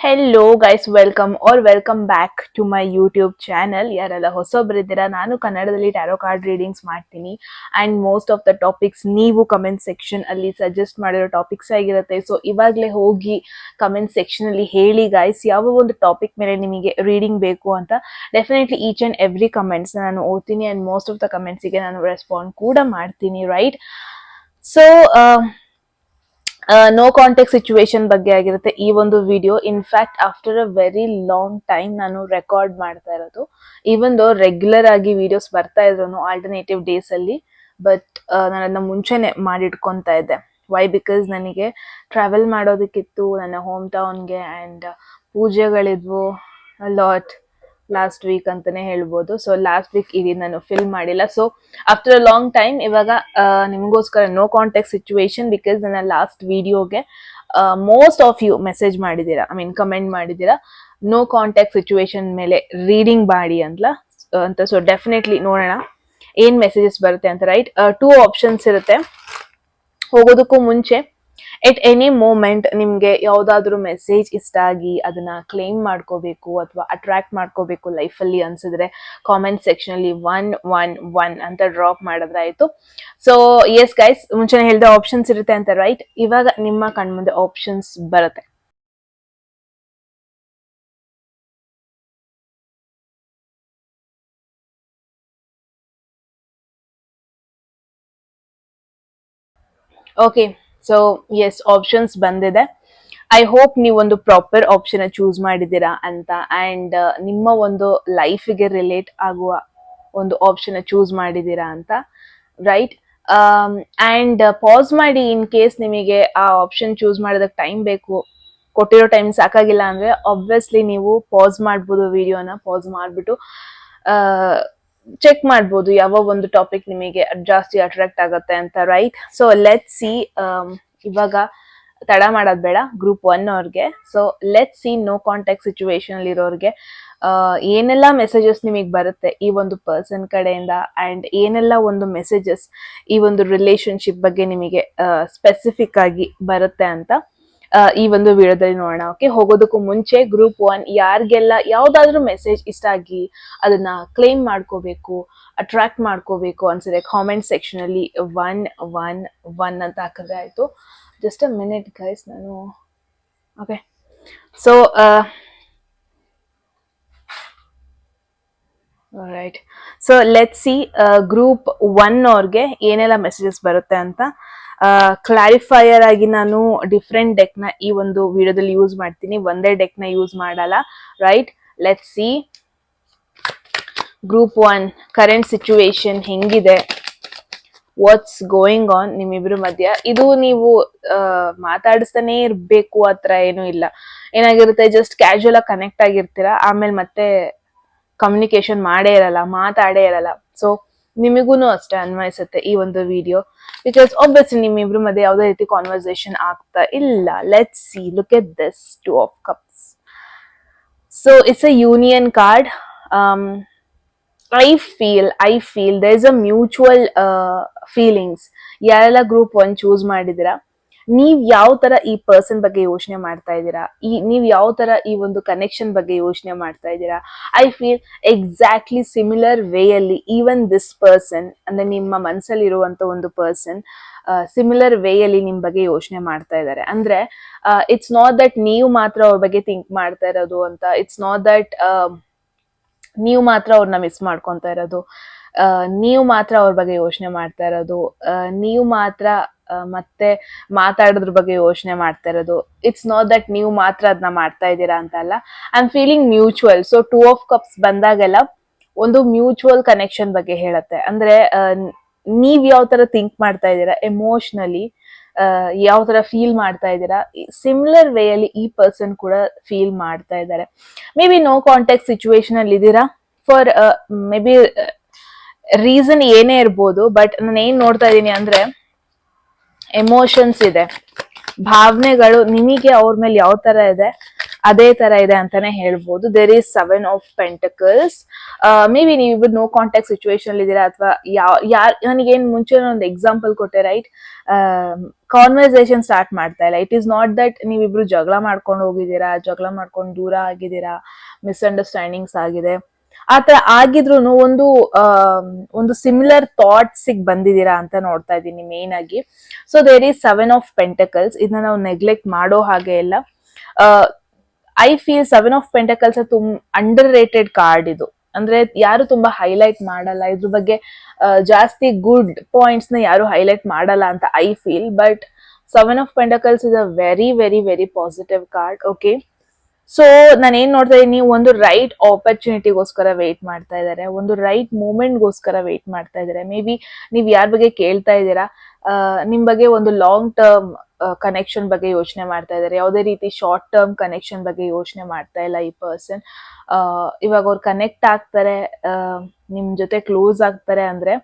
Hello guys, welcome back to my YouTube channel. ಯಾರೆಲ್ಲ ಹೊಸೊಬ್ಬರಿದ್ದೀರಾ, ನಾನು ಕನ್ನಡದಲ್ಲಿ ಟ್ಯಾರೋ ಕಾರ್ಡ್ ರೀಡಿಂಗ್ಸ್ ಮಾಡ್ತೀನಿ and most of the topics ನೀವು ಕಮೆಂಟ್ ಸೆಕ್ಷನ್ ಅಲ್ಲಿ ಸಜೆಸ್ಟ್ ಮಾಡಿರೋ ಟಾಪಿಕ್ಸ್ ಆಗಿರುತ್ತೆ. ಸೊ ಇವಾಗಲೇ ಹೋಗಿ ಕಮೆಂಟ್ ಸೆಕ್ಷನ್ ಅಲ್ಲಿ ಹೇಳಿ ಗೈಸ್, ಯಾವ ಒಂದು ಟಾಪಿಕ್ ಮೇಲೆ ನಿಮಗೆ ರೀಡಿಂಗ್ ಬೇಕು ಅಂತ. Definitely each and every comments ನಾನು ಓದ್ತೀನಿ ಆ್ಯಂಡ್ ಮೋಸ್ಟ್ ಆಫ್ ದ ಕಮೆಂಟ್ಸಿಗೆ ನಾನು ರೆಸ್ಪಾಂಡ್ ಕೂಡ ಮಾಡ್ತೀನಿ, right? So no contact situation ಬಗ್ಗೆ ಆಗಿರುತ್ತೆ ಈ ಒಂದು video. In fact after a very long time ನಾನು ರೆಕಾರ್ಡ್ ಮಾಡ್ತಾ ಇರೋದು. ಈವನ್ ದೋ ರೆಗ್ಯುಲರ್ ಆಗಿ ವಿಡಿಯೋಸ್ ಬರ್ತಾ ಇದ್ರು ಆಲ್ಟರ್ನೇಟಿವ್ ಡೇಸ್ ಅಲ್ಲಿ, ಬಟ್ ನಾನು ಅದನ್ನ ಮುಂಚೆನೆ ಮಾಡಿಟ್ಕೊಂತಾ ಇದ್ದೆ. ವೈ? ಬಿಕಾಸ್ ನನಗೆ ಟ್ರಾವೆಲ್ ಮಾಡೋದಕ್ಕಿತ್ತು ನನ್ನ ಹೋಮ್ ಟೌನ್ಗೆ ಆ್ಯಂಡ್ ಪೂಜೆಗಳಿದ್ವು ಲಾಟ್ ಲಾಸ್ಟ್ ವೀಕ್ ಅಂತಾನೆ ಹೇಳ್ಬೋದು. ಸೊ ಲಾಸ್ಟ್ ವೀಕ್ ಇಡೀ ನಾನು ಫಿಲ್ಮ್ ಮಾಡಿಲ್ಲ. So after a long time ಇವಾಗ ನಿಮಗೋಸ್ಕರ ನೋ ಕಾಂಟ್ಯಾಕ್ಟ್ ಸಿಚುವೇಶನ್, ಬಿಕಾಸ್ ನನ್ನ ಲಾಸ್ಟ್ ವಿಡಿಯೋಗೆ ಮೋಸ್ಟ್ ಆಫ್ ಯು ಮೆಸೇಜ್ ಮಾಡಿದ್ದೀರಾ, ಕಮೆಂಟ್ ಮಾಡಿದ್ದೀರಾ ನೋ ಕಾಂಟ್ಯಾಕ್ಟ್ ಸಿಚುವೇಶನ್ ಮೇಲೆ ರೀಡಿಂಗ್ ಮಾಡಿ ಅಂತ. ಸೊ ಡೆಫಿನೆಟ್ಲಿ ನೋಡೋಣ ಏನ್ ಮೆಸೇಜಸ್ ಬರುತ್ತೆ ಅಂತ, ರೈಟ್? 2 ಆಪ್ಷನ್ಸ್ ಇರುತ್ತೆ. ಹೋಗೋದಕ್ಕೂ ಮುಂಚೆ ಎಟ್ ಎನಿ ಮೂಮೆಂಟ್ ನಿಮ್ಗೆ ಯಾವ್ದಾದ್ರು ಮೆಸೇಜ್ ಇಷ್ಟ ಆಗಿ ಅದನ್ನ ಕ್ಲೇಮ್ ಮಾಡ್ಕೋಬೇಕು ಅಥವಾ ಅಟ್ರಾಕ್ಟ್ ಮಾಡ್ಕೋಬೇಕು ಲೈಫಲ್ಲಿ ಅನ್ಸಿದ್ರೆ ಕಾಮೆಂಟ್ ಸೆಕ್ಷನ್ ಅಲ್ಲಿ 111 ಅಂತ ಡ್ರಾಪ್ ಮಾಡಿದ್ರಾಯ್ತು. ಸೊ ಎಸ್ ಗೈಸ್, ಮುಂಚೆನೆ ಹೇಳಿದ ಆಪ್ಷನ್ಸ್ ಇರುತ್ತೆ ಅಂತ, ರೈಟ್? ಇವಾಗ ನಿಮ್ಮ ಕಣ್ಮುಂದೆ ಆಪ್ಷನ್ಸ್ ಬರುತ್ತೆ. ಓಕೆ, ಸೊ ಎಸ್, ಆಪ್ಷನ್ಸ್ ಬಂದಿದೆ. ಐ ಹೋಪ್ ನೀವೊಂದು ಪ್ರಾಪರ್ ಆಪ್ಷನ್ ಚೂಸ್ ಮಾಡಿದ್ದೀರಾ ಅಂತ, ಅಂಡ್ ನಿಮ್ಮ ಒಂದು ಲೈಫಿಗೆ ರಿಲೇಟ್ ಆಗುವ ಒಂದು ಆಪ್ಷನ್ ಚೂಸ್ ಮಾಡಿದ್ದೀರಾ ಅಂತ, ರೈಟ್? ಅಂಡ್ ಪಾಸ್ ಮಾಡಿ, ಇನ್ ಕೇಸ್ ನಿಮಗೆ ಆ ಆಪ್ಷನ್ ಚೂಸ್ ಮಾಡೋದಕ್ಕೆ ಟೈಮ್ ಬೇಕು, ಕೊಟ್ಟಿರೋ ಟೈಮ್ ಸಾಕಾಗಿಲ್ಲ ಅಂದ್ರೆ ಆಬ್ವಿಯಸ್ಲಿ ನೀವು ಪಾಸ್ ಮಾಡ್ಬೋದು, ವಿಡಿಯೋನ ಪಾಸ್ ಮಾಡಿಬಿಟ್ಟು ಚೆಕ್ ಮಾಡ್ಬೋದು ಯಾವ ಒಂದು ಟಾಪಿಕ್ ನಿಮಗೆ ಜಾಸ್ತಿ ಅಟ್ರಾಕ್ಟ್ ಆಗುತ್ತೆ ಅಂತ, ರೈಟ್? So let C. ಇವಾಗ ತಡ ಮಾಡೋದ್ ಬೇಡ, ಗ್ರೂಪ್ 1 ಅವ್ರಿಗೆ. So let see no contact situation ಅಲ್ಲಿ ಇರೋರ್ಗೆ ಏನೆಲ್ಲ ಮೆಸೇಜಸ್ ನಿಮಗೆ ಬರುತ್ತೆ ಈ ಒಂದು ಪರ್ಸನ್ ಕಡೆಯಿಂದ, ಅಂಡ್ ಏನೆಲ್ಲ ಒಂದು ಮೆಸೇಜಸ್ ಈ ಒಂದು ರಿಲೇಶನ್ಶಿಪ್ ಬಗ್ಗೆ ನಿಮಗೆ ಸ್ಪೆಸಿಫಿಕ್ ಆಗಿ ಬರುತ್ತೆ ಅಂತ ಈ ಒಂದು ವಿಡಿಯೋದಲ್ಲಿ ನೋಡೋಣ. ಓಕೆ, ಹೋಗೋದಕ್ಕೂ ಮುಂಚೆ ಗ್ರೂಪ್ 1 ಯಾರಿಗೆಲ್ಲ ಯಾವ್ದಾದ್ರು ಮೆಸೇಜ್ ಇಷ್ಟ ಆಗಿ ಅದನ್ನ ಕ್ಲೇಮ್ ಮಾಡ್ಕೋಬೇಕು, ಅಟ್ರಾಕ್ಟ್ ಮಾಡ್ಕೋಬೇಕು ಅನ್ಸಿದೆ ಕಾಮೆಂಟ್ ಸೆಕ್ಷನ್ ಅಲ್ಲಿ 111 ಅಂತ ಹಾಕಿದ್ರೆ ಆಯ್ತು. ಜಸ್ಟ್ ಅ ಮಿನಿಟ್ ಗೈಸ್, ನಾನು okay. So right, so let C group 1 ಅವ್ರಿಗೆ ಏನೆಲ್ಲ ಮೆಸೇಜಸ್ ಬರುತ್ತೆ ಅಂತ. ಕ್ಲಾರಿಫೈಯರ್ ಆಗಿ ನಾನು ಡಿಫ್ರೆಂಟ್ ಡೆಕ್ ನ ಈ ಒಂದು ವಿಡಿಯೋದಲ್ಲಿ ಯೂಸ್ ಮಾಡ್ತೀನಿ, ಒಂದೇ ಡೆಕ್ ನ ಯೂಸ್ ಮಾಡಲ್ಲ, right? Let see group 1 current situation ಹೆಂಗಿದೆ, ವಾಟ್ಸ್ ಗೋಯಿಂಗ್ ಆನ್ ನಿಮ್ಮಿಬ್ರು ಮಧ್ಯ. ಇದು ನೀವು ಮಾತಾಡಿಸ್ತಾನೆ ಇರ್ಬೇಕು ಆತರ ಏನೂ ಇಲ್ಲ. ಏನಾಗಿರುತ್ತೆ, ಜಸ್ಟ್ ಕ್ಯಾಶುಯಲ್ ಆಗಿ ಕನೆಕ್ಟ್ ಆಗಿರ್ತೀರಾ, ಆಮೇಲೆ ಮತ್ತೆ ಕಮ್ಯುನಿಕೇಶನ್ ಮಾಡೇ ಇರಲ್ಲ, ಮಾತಾಡೇ ಇರಲ್ಲ. ಸೊ ನಿಮಗೂನು ಅಷ್ಟೇ ಅನ್ವಯಿಸುತ್ತೆ ಈ ಒಂದು ವಿಡಿಯೋ, ಬಿಕಾಸ್ ಆಬ್ವಿಯಸ್ಲಿ ನಿಮ್ಮಿಬ್ರು ಮಧ್ಯೆ ಯಾವುದೇ ರೀತಿ ಕಾನ್ವರ್ಸೇಷನ್ ಆಗ್ತಾ ಇಲ್ಲ. Let's see, look at this 2 of cups. So it's a union card. I feel there is a mutual feelings. ಯಾರೆಲ್ಲ ಗ್ರೂಪ್ 1 ಚೂಸ್ ಮಾಡಿದಿರಾ, ನೀವ್ ಯಾವ ತರ ಈ ಪರ್ಸನ್ ಬಗ್ಗೆ ಯೋಚನೆ ಮಾಡ್ತಾ ಇದ್ದೀರಾ, ನೀವ್ ಯಾವ ತರ ಈ ಒಂದು ಕನೆಕ್ಷನ್ ಬಗ್ಗೆ ಯೋಚನೆ ಮಾಡ್ತಾ ಇದ್ದೀರಾ. I feel exactly similar way ಅಲ್ಲಿ ಈವನ್ ದಿಸ್ ಪರ್ಸನ್, ಅಂದ್ರೆ ನಿಮ್ಮ ಮನಸ್ಸಲ್ಲಿ ಇರುವಂತ ಒಂದು ಪರ್ಸನ್ ಸಿಮಿಲರ್ ವೇ ಅಲ್ಲಿ ನಿಮ್ ಬಗ್ಗೆ ಯೋಚನೆ ಮಾಡ್ತಾ ಇದ್ದಾರೆ. ಅಂದ್ರೆ ಇಟ್ಸ್ ನಾಟ್ ದಟ್ ನೀವು ಮಾತ್ರ ಅವ್ರ ಬಗ್ಗೆ ಥಿಂಕ್ ಮಾಡ್ತಾ ಇರೋದು ಅಂತ, ಇಟ್ಸ್ ನಾಟ್ ದಟ್ ನೀವು ಮಾತ್ರ ಅವ್ರನ್ನ ಮಿಸ್ ಮಾಡ್ಕೊಂತ ಇರೋದು, ನೀವು ಮಾತ್ರ ಅವ್ರ ಬಗ್ಗೆ ಯೋಚನೆ ಮಾಡ್ತಾ ಇರೋದು, ನೀವು ಮಾತ್ರ ಮತ್ತೆ ಮಾತಾಡೋದ್ರ ಬಗ್ಗೆ ಯೋಚನೆ ಮಾಡ್ತಾ ಇರೋದು. ಇಟ್ಸ್ ನಾಟ್ ದಟ್ ನೀವು ಮಾತ್ರ ಅದನ್ನ ಮಾಡ್ತಾ ಇದ್ದೀರಾ ಅಂತ ಅಲ್ಲ. I am feeling mutual. So 2 of cups ಬಂದಾಗೆಲ್ಲ ಒಂದು ಮ್ಯೂಚುವಲ್ ಕನೆಕ್ಷನ್ ಬಗ್ಗೆ ಹೇಳತ್ತೆ. ಅಂದ್ರೆ ನೀವ್ ಯಾವ ತರ ಥಿಂಕ್ ಮಾಡ್ತಾ ಇದ್ದೀರಾ ಎಮೋಷನಲಿ, ಯಾವ ತರ ಫೀಲ್ ಮಾಡ್ತಾ ಇದ್ದೀರಾ, ಸಿಮಿಲರ್ ವೇ ಅಲ್ಲಿ ಈ ಪರ್ಸನ್ ಕೂಡ ಫೀಲ್ ಮಾಡ್ತಾ ಇದ್ದಾರೆ. Maybe no contact situation ಅಲ್ಲಿ ಇದ್ದೀರಾ ಫಾರ್ ಮೇ ಬಿ ರೀಸನ್ ಏನೇ ಇರ್ಬೋದು, ಬಟ್ ನಾನು ಏನ್ ನೋಡ್ತಾ ಇದ್ದೀನಿ ಅಂದ್ರೆ ಎಮೋಷನ್ಸ್ ಇದೆ, ಭಾವನೆಗಳು ನಿಮಗೆ ಅವ್ರ ಮೇಲೆ ಯಾವ ತರ ಇದೆ, ಅದೇ ತರ ಇದೆ ಅಂತಾನೆ ಹೇಳ್ಬೋದು. There is 7 of Pentacles. Maybe ನೀವು ನೋ ಕಾಂಟ್ಯಾಕ್ಟ್ ಸಿಚುವೇಶನ್ ಇದ್ದೀರಾ, ಅಥವಾ ನನಗೇನ್ ಮುಂಚೆ ಒಂದು ಎಕ್ಸಾಂಪಲ್ ಕೊಟ್ಟೆ, ರೈಟ್? ಕಾನ್ವರ್ಸೇಷನ್ ಸ್ಟಾರ್ಟ್ ಮಾಡ್ತಾ ಇಲ್ಲ. ಇಟ್ ಈಸ್ ನಾಟ್ ದಟ್ ನೀವಿಬ್ರು ಜಗಳ ಮಾಡ್ಕೊಂಡು ಹೋಗಿದ್ದೀರಾ, ಜಗಳ ಮಾಡ್ಕೊಂಡು ದೂರ ಆಗಿದ್ದೀರಾ, ಮಿಸ್ಅಂಡರ್ಸ್ಟ್ಯಾಂಡಿಂಗ್ಸ್ ಆಗಿದೆ. ಆತರ ಆಗಿದ್ರು ಒಂದು ಸಿಮಿಲರ್ ಥಾಟ್ಸ್ ಬಂದಿದ್ದೀರಾ ಅಂತ ನೋಡ್ತಾ ಇದ್ದೀನಿ ಮೇನ್ ಆಗಿ. So there is 7 of Pentacles. ಇದನ್ನ ನಾವು ನೆಗ್ಲೆಕ್ಟ್ ಮಾಡೋ ಹಾಗೆ ಇಲ್ಲ. I feel 7 of Pentacles underrated card ಇದು. ಅಂದ್ರೆ ಯಾರು ತುಂಬಾ ಹೈಲೈಟ್ ಮಾಡಲ್ಲ ಇದ್ರ ಬಗ್ಗೆ, ಜಾಸ್ತಿ ಗುಡ್ ಪಾಯಿಂಟ್ಸ್ ನ ಯಾರು ಹೈಲೈಟ್ ಮಾಡಲ್ಲ ಅಂತ I feel. But 7 of Pentacles is a very very very positive card. Okay, so ನಾನು ಏನ್ ನೋಡ್ತಾ ಇದ್ದೀನಿ, ನೀವು ಒಂದು ರೈಟ್ ಆಪರ್ಚುನಿಟಿಗೋಸ್ಕರ ವೇಟ್ ಮಾಡ್ತಾ ಇದ್ದಾರೆ, ಒಂದು ರೈಟ್ ಮೂಮೆಂಟ್ಗೋಸ್ಕರ ವೇಟ್ ಮಾಡ್ತಾ ಇದ್ದಾರೆ. ಮೇ ಬಿ ನೀವ್ ಯಾರ ಬಗ್ಗೆ ಕೇಳ್ತಾ ಇದ್ದೀರಾ, ನಿಮ್ ಬಗ್ಗೆ ಒಂದು ಲಾಂಗ್ ಟರ್ಮ್ ಕನೆಕ್ಷನ್ ಬಗ್ಗೆ ಯೋಚನೆ ಮಾಡ್ತಾ ಇದ್ದಾರೆ. ಯಾವುದೇ ರೀತಿ ಶಾರ್ಟ್ ಟರ್ಮ್ ಕನೆಕ್ಷನ್ ಬಗ್ಗೆ ಯೋಚನೆ ಮಾಡ್ತಾ ಇಲ್ಲ ಈ ಪರ್ಸನ್. ಇವಾಗ ಅವ್ರು ಕನೆಕ್ಟ್ ಆಗ್ತಾರೆ, ನಿಮ್ ಜೊತೆ ಕ್ಲೋಸ್ ಆಗ್ತಾರೆ ಅಂದ್ರೆ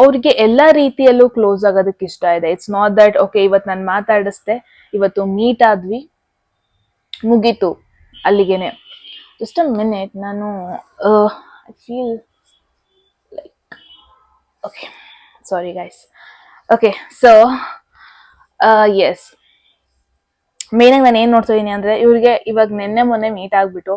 ಅವ್ರಿಗೆ ಎಲ್ಲಾ ರೀತಿಯಲ್ಲೂ ಕ್ಲೋಸ್ ಆಗೋದಕ್ಕೆ ಇಷ್ಟ ಇದೆ. ಇಟ್ಸ್ ನಾಟ್ ದಟ್ ಓಕೆ ಇವತ್ತು ನಾನು ಮಾತಾಡಿಸ್ದೆ, ಇವತ್ತು ಮೀಟ್ ಆದ್ವಿ, ಮುಗೀತು ಅಲ್ಲಿಗೆನೆ. ಜಸ್ಟ್ ಅ ಮಿನಿಟ್, ನಾನು I feel like okay, sorry guys. Okay, so yes, main ಆಗಿ ನಾನು ಏನ್ ನೋಡ್ತಾ ಇದೀನಿ ಅಂದ್ರೆ, ಇವ್ರಿಗೆ ಇವಾಗ ನಿನ್ನೆ ಮೊನ್ನೆ ಮೀಟ್ ಆಗ್ಬಿಟ್ಟು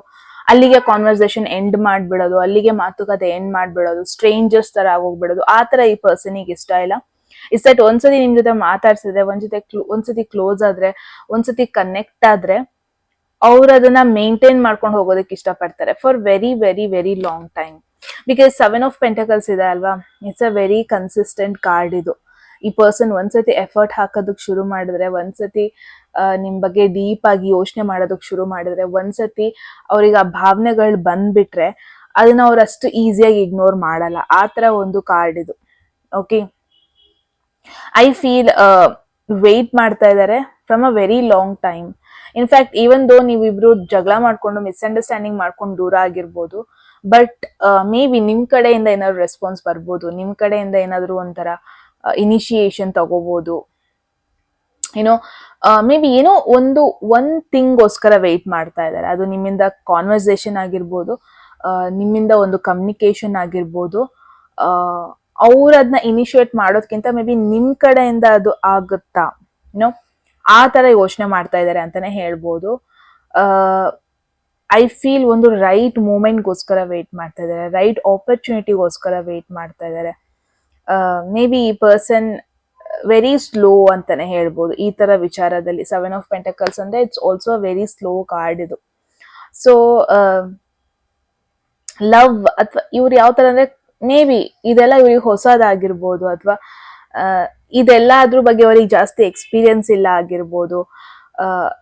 ಅಲ್ಲಿಗೆ ಕಾನ್ವರ್ಸೇಷನ್ ಎಂಡ್ ಮಾಡ್ಬಿಡೋದು, ಅಲ್ಲಿಗೆ ಮಾತುಕತೆ ಎಂಡ್ ಮಾಡ್ಬಿಡೋದು, ಸ್ಟ್ರೇಂಜರ್ಸ್ ತರ ಆಗೋಗ್ಬಿಡೋದು, ಆ ತರ ಈ ಪರ್ಸನಿಗೆ ಇಷ್ಟ ಇಲ್ಲ. ಇಸ್ ದಟ್ ಒಂದ್ಸತಿ ನಿಮ್ ಜೊತೆ ಮಾತಾಡ್ಸಿದ್ರೆ, ಒಂದ್ಸತಿ ಕ್ಲೋಸ್ ಆದ್ರೆ, ಒಂದ್ಸತಿ ಕನೆಕ್ಟ್ ಆದ್ರೆ ಅವ್ರು ಅದನ್ನ ಮೇಂಟೈನ್ ಮಾಡ್ಕೊಂಡು ಹೋಗೋದಕ್ಕೆ ಇಷ್ಟಪಡ್ತಾರೆ for very very very long time. Because 7 of Pentacles ಇದೆ ಅಲ್ವಾ, it's a very consistent card ಇದು. ಈ ಪರ್ಸನ್ ಒಂದ್ಸತಿ ಎಫರ್ಟ್ ಹಾಕೋದಕ್ ಶುರು ಮಾಡಿದ್ರೆ, ಒಂದ್ಸತಿ ನಿಮ್ ಬಗ್ಗೆ ಡೀಪ್ ಆಗಿ ಯೋಚನೆ ಮಾಡೋದಕ್ ಶುರು ಮಾಡಿದ್ರೆ, ಒಂದ್ಸತಿ ಅವ್ರಿಗೆ ಆ ಭಾವನೆಗಳು ಬಂದ್ಬಿಟ್ರೆ ಅದನ್ನ ಅವ್ರು ಅಷ್ಟು ಈಸಿಯಾಗಿ ಇಗ್ನೋರ್ ಮಾಡಲ್ಲ. ಆ ತರ ಒಂದು ಕಾರ್ಡ್ ಇದು. ಓಕೆ, ಐ ಫೀಲ್ ವೇಟ್ ಮಾಡ್ತಾ ಇದ್ದಾರೆ from a very long time. In fact even though ನೀವಿಬ್ರು ಜಗಳ ಮಾಡ್ಕೊಂಡು ಮಿಸ್ಅಂಡರ್ಸ್ಟ್ಯಾಂಡಿಂಗ್ ಮಾಡ್ಕೊಂಡು ದೂರ ಆಗಿರ್ಬೋದು, ಬಟ್ ಮೇ ಬಿ ನಿಮ್ ಕಡೆಯಿಂದ ಏನಾದ್ರು ರೆಸ್ಪಾನ್ಸ್ ಬರ್ಬೋದು, ನಿಮ್ ಕಡೆಯಿಂದ ಏನಾದ್ರು ಒಂಥರ ಇನಿಷಿಯೇಷನ್ ತಗೋಬಹುದು. ಏನೋ ಮೇ ಬಿ ಏನೋ ಒಂದ್ ಥಿಂಗ್ಗೋಸ್ಕರ ವೆಯ್ಟ್ ಮಾಡ್ತಾ ಇದ್ದಾರೆ. ಅದು ನಿಮ್ಮಿಂದ ಕಾನ್ವರ್ಸೇಷನ್ ಆಗಿರ್ಬೋದು, ನಿಮ್ಮಿಂದ ಒಂದು ಕಮ್ಯುನಿಕೇಶನ್ ಆಗಿರ್ಬೋದು. ಅವ್ರು ಅದನ್ನ ಇನಿಷಿಯೇಟ್ ಮಾಡೋದ್ಕಿಂತ ಮೇ ಬಿ ನಿಮ್ ಕಡೆಯಿಂದ ಅದು ಆಗುತ್ತಾ, ಏನೋ ಆ ತರ ಯೋಚನೆ ಮಾಡ್ತಾ ಇದ್ದಾರೆ ಅಂತಾನೆ ಹೇಳ್ಬೋದು. ಐ ಫೀಲ್ ಒಂದು ರೈಟ್ ಮೂಮೆಂಟ್ಗೋಸ್ಕರ ವೇಟ್ ಮಾಡ್ತಾ ಇದ್ದಾರೆ, ರೈಟ್ ಆಪರ್ಚುನಿಟಿಗೋಸ್ಕರ ವೇಟ್ ಮಾಡ್ತಾ ಇದ್ದಾರೆ. ಮೇ ಬಿ ಈ ಪರ್ಸನ್ ವೆರಿ ಸ್ಲೋ ಅಂತಾನೆ ಹೇಳ್ಬೋದು ಈ ತರ ವಿಚಾರದಲ್ಲಿ. 7 of Pentacles ಅಂದ್ರೆ it's also very slow card ಇದು. ಸೊ ಲವ್ ಅಥವಾ ಇವ್ರು ಯಾವ ತರ ಅಂದ್ರೆ, ಮೇ ಬಿ ಇದೆಲ್ಲ ಇವ್ರಿಗೆ ಹೊಸದಾಗಿರ್ಬೋದು, ಅಥವಾ ಇದೆಲ್ಲ ಅದ್ರ ಬಗ್ಗೆ ಅವ್ರಿಗೆ ಜಾಸ್ತಿ ಎಕ್ಸ್ಪೀರಿಯನ್ಸ್ ಇಲ್ಲ ಆಗಿರ್ಬೋದು.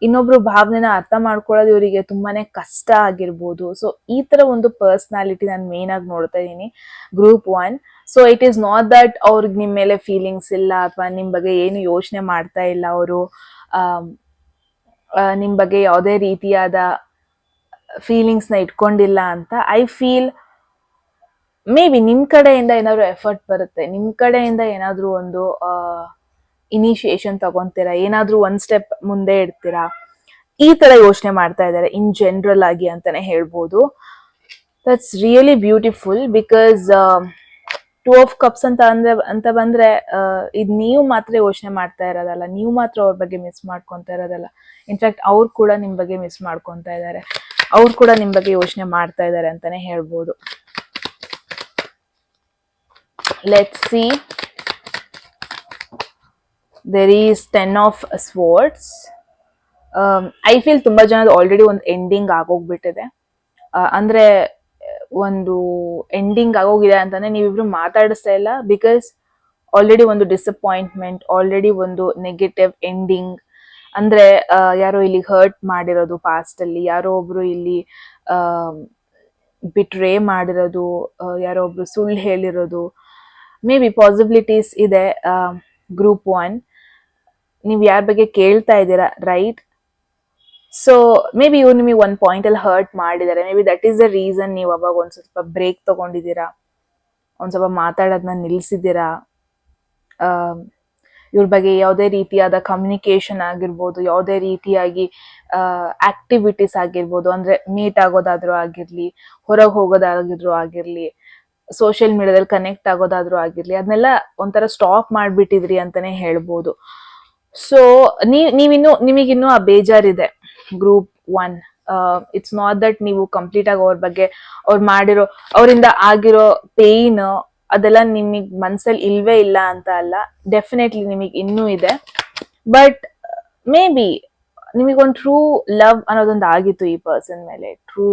ಇನ್ನೊಬ್ರು ಭಾವನೆನ ಅರ್ಥ ಮಾಡ್ಕೊಳ್ಳೋದು ಇವರಿಗೆ ತುಂಬಾನೇ ಕಷ್ಟ ಆಗಿರ್ಬೋದು. ಸೊ ಈ ತರ ಒಂದು ಪರ್ಸನಾಲಿಟಿ ನಾನು ಮೇನ್ ಆಗಿ ನೋಡ್ತಾ ಇದ್ದೀನಿ group 1. So it is not that ಅವ್ರಿಗೆ ನಿಮ್ ಮೇಲೆ ಫೀಲಿಂಗ್ಸ್ ಇಲ್ಲ, ಅಥವಾ ನಿಮ್ ಬಗ್ಗೆ ಏನು ಯೋಚನೆ ಮಾಡ್ತಾ ಇಲ್ಲ ಅವರು, ನಿಮ್ ಬಗ್ಗೆ ಯಾವುದೇ ರೀತಿಯಾದ ಫೀಲಿಂಗ್ಸ್ ನ ಇಟ್ಕೊಂಡಿಲ್ಲ ಅಂತ ಐ ಫೀಲ್. ಮೇ ಬಿ ನಿಮ್ ಕಡೆಯಿಂದ ಏನಾದ್ರು ಎಫರ್ಟ್ ಬರುತ್ತೆ, ನಿಮ್ ಕಡೆಯಿಂದ ಏನಾದ್ರು ಒಂದು ಇನಿಷಿಯೇಷನ್ ತಗೊಂತೀರಾ, ಏನಾದ್ರೂ ಒಂದ್ ಸ್ಟೆಪ್ ಮುಂದೆ ಇಡ್ತೀರಾ, ಈ ತರ ಯೋಚನೆ ಮಾಡ್ತಾ ಇದ್ದಾರೆ ಇನ್ ಜನರಲ್ ಆಗಿ ಅಂತಾನೆ ಹೇಳ್ಬೋದು. That's really beautiful. Because 2 of Cups ಅಂತ ಬಂದ್ರೆ ಇದು ನೀವು ಮಾತ್ರ ಯೋಚನೆ ಮಾಡ್ತಾ ಇರೋದಲ್ಲ, ನೀವು ಮಾತ್ರ ಅವ್ರ ಬಗ್ಗೆ ಮಿಸ್ ಮಾಡ್ಕೊಂತ ಇರೋದಲ್ಲ. ಇನ್ಫ್ಯಾಕ್ಟ್ ಅವ್ರು ಕೂಡ ನಿಮ್ ಬಗ್ಗೆ ಮಿಸ್ ಮಾಡ್ಕೊಂತ ಇದ್ದಾರೆ, ಅವ್ರು ಕೂಡ ನಿಮ್ ಬಗ್ಗೆ ಯೋಚನೆ ಮಾಡ್ತಾ ಇದ್ದಾರೆ ಅಂತಾನೆ ಹೇಳ್ಬೋದು. Let's see. There is 10 of Swords. I feel ತುಂಬಾ ಜನದ ಆಲ್ರೆಡಿ ಒಂದು ಎಂಡಿಂಗ್ ಆಗೋಗ್ಬಿಟ್ಟಿದೆ. ಅಂದ್ರೆ ಒಂದು ಎಂಡಿಂಗ್ ಆಗೋಗಿದೆ ಅಂತಾನೆ ನೀವಿಬ್ರು ಮಾತಾಡಿಸ್ತಾ ಇಲ್ಲ. ಬಿಕಾಸ್ ಆಲ್ರೆಡಿ ಒಂದು ಡಿಸಪಾಯಿಂಟ್ಮೆಂಟ್, ಆಲ್ರೆಡಿ ಒಂದು ನೆಗೆಟಿವ್ ಎಂಡಿಂಗ್. ಅಂದ್ರೆ ಯಾರೋ ಇಲ್ಲಿ ಹರ್ಟ್ ಮಾಡಿರೋದು ಪಾಸ್ಟ್ ಅಲ್ಲಿ, ಯಾರೋ ಒಬ್ರು ಇಲ್ಲಿ ಬಿಟ್ರೇ ಮಾಡಿರೋದು, ಯಾರೋ ಒಬ್ರು ಸುಳ್ಳು ಹೇಳಿರೋದು, ಮೇ ಬಿ ಪಾಸಿಬಿಲಿಟೀಸ್ ಇದೆ. ಗ್ರೂಪ್ 1 ನೀವ್ ಯಾರ ಬಗ್ಗೆ ಕೇಳ್ತಾ ಇದ್ದೀರಾ, ರೈಟ್? ಸೊ ಮೇ ಬಿ ಇವ್ರು ನಿಮಗೆ ಒಂದ್ ಪಾಯಿಂಟ್ ಅಲ್ಲಿ ಹರ್ಟ್ ಮಾಡಿದ್ದಾರೆ. May be that is the reason ನೀವು ಅವಾಗ ಒಂದ್ ಸ್ವಲ್ಪ ಬ್ರೇಕ್ ತಗೊಂಡಿದ್ದೀರಾ, ಒಂದ್ ಸ್ವಲ್ಪ ಮಾತಾಡೋದನ್ನ ನಿಲ್ಸಿದ್ದೀರಾ. ಇವ್ರ ಬಗ್ಗೆ ಯಾವುದೇ ರೀತಿಯಾದ ಕಮ್ಯುನಿಕೇಶನ್ ಆಗಿರ್ಬೋದು, ಯಾವುದೇ ರೀತಿಯಾಗಿ ಆಕ್ಟಿವಿಟೀಸ್ ಆಗಿರ್ಬೋದು, ಅಂದ್ರೆ ಮೀಟ್ ಆಗೋದಾದ್ರೂ ಆಗಿರ್ಲಿ, ಹೊರಗೆ ಹೋಗೋದಾಗಿದ್ರು ಆಗಿರ್ಲಿ, ಸೋಷಿಯಲ್ ಮೀಡಿಯಾದಲ್ಲಿ ಕನೆಕ್ಟ್ ಆಗೋದಾದ್ರೂ ಆಗಿರ್ಲಿ, ಅದನ್ನೆಲ್ಲ ಒಂಥರ ಸ್ಟಾಪ್ ಮಾಡ್ಬಿಟ್ಟಿದ್ರಿ ಅಂತಾನೆ ಹೇಳ್ಬೋದು. ಸೊ ನೀವಿನ್ನು ನಿಮಗಿನ್ನೂ ಆ ಬೇಜಾರಿದೆ ಗ್ರೂಪ್ 1. ಇಟ್ಸ್ ನಾಟ್ ದಟ್ ನೀವು ಕಂಪ್ಲೀಟ್ ಆಗಿ ಅವ್ರ ಬಗ್ಗೆ ಅವರಿಂದ ಆಗಿರೋ ಪೇಯ್ನ್ ಅದೆಲ್ಲ ನಿಮಗ್ ಮನ್ಸಲ್ಲಿ ಇಲ್ವೇ ಇಲ್ಲ ಅಂತ ಅಲ್ಲ, ಡೆಫಿನೆಟ್ಲಿ ನಿಮಗ್ ಇನ್ನೂ ಇದೆ. ಬಟ್ ಮೇ ಬಿ ನಿಮಗೊಂದು ಟ್ರೂ ಲವ್ ಅನ್ನೋದೊಂದು ಆಗಿತ್ತು ಈ ಪರ್ಸನ್ ಮೇಲೆ, ಟ್ರೂ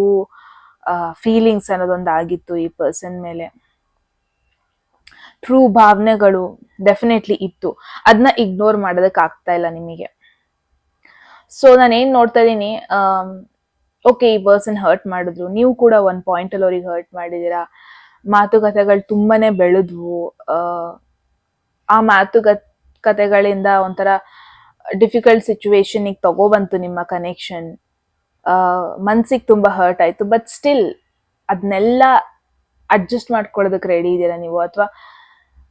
ಫೀಲಿಂಗ್ಸ್ ಅನ್ನೋದೊಂದು ಆಗಿತ್ತು ಈ ಪರ್ಸನ್ ಮೇಲೆ, ಟ್ರೂ ಭಾವನೆಗಳು ಡೆಫಿನೆಟ್ಲಿ ಇತ್ತು. ಅದನ್ನ ಇಗ್ನೋರ್ ಮಾಡೋದಕ್ಕೆ ಆಗ್ತಾ ಇಲ್ಲ ನಿಮಗೆ. ಸೊ ನಾನು ಏನ್ ನೋಡ್ತಾ ಇದ್ದೀನಿ, ಓಕೆ ಈ ಪರ್ಸನ್ ಹರ್ಟ್ ಮಾಡಿದ್ರು, ನೀವು ಕೂಡ ಒಂದ್ ಪಾಯಿಂಟ್ ಅಲ್ಲಿ ಅವ್ರಿಗೆ ಹರ್ಟ್ ಮಾಡಿದೀರಾ, ಮಾತುಕತೆಗಳು ತುಂಬಾನೇ ಬೆಳೆದ್ವು, ಆ ಮಾತುಕತೆಗಳಿಂದ ಒಂಥರ ಡಿಫಿಕಲ್ಟ್ ಸಿಚುವೇಶನ್ ತಗೋಬಂತು ನಿಮ್ಮ ಕನೆಕ್ಷನ್, ಮನ್ಸಿಗೆ ತುಂಬಾ ಹರ್ಟ್ ಆಯ್ತು. ಬಟ್ ಸ್ಟಿಲ್ ಅದನ್ನೆಲ್ಲ ಅಡ್ಜಸ್ಟ್ ಮಾಡ್ಕೊಳ್ಳೋದಕ್ಕೆ ರೆಡಿ ಇದೀರಾ ನೀವು, ಅಥವಾ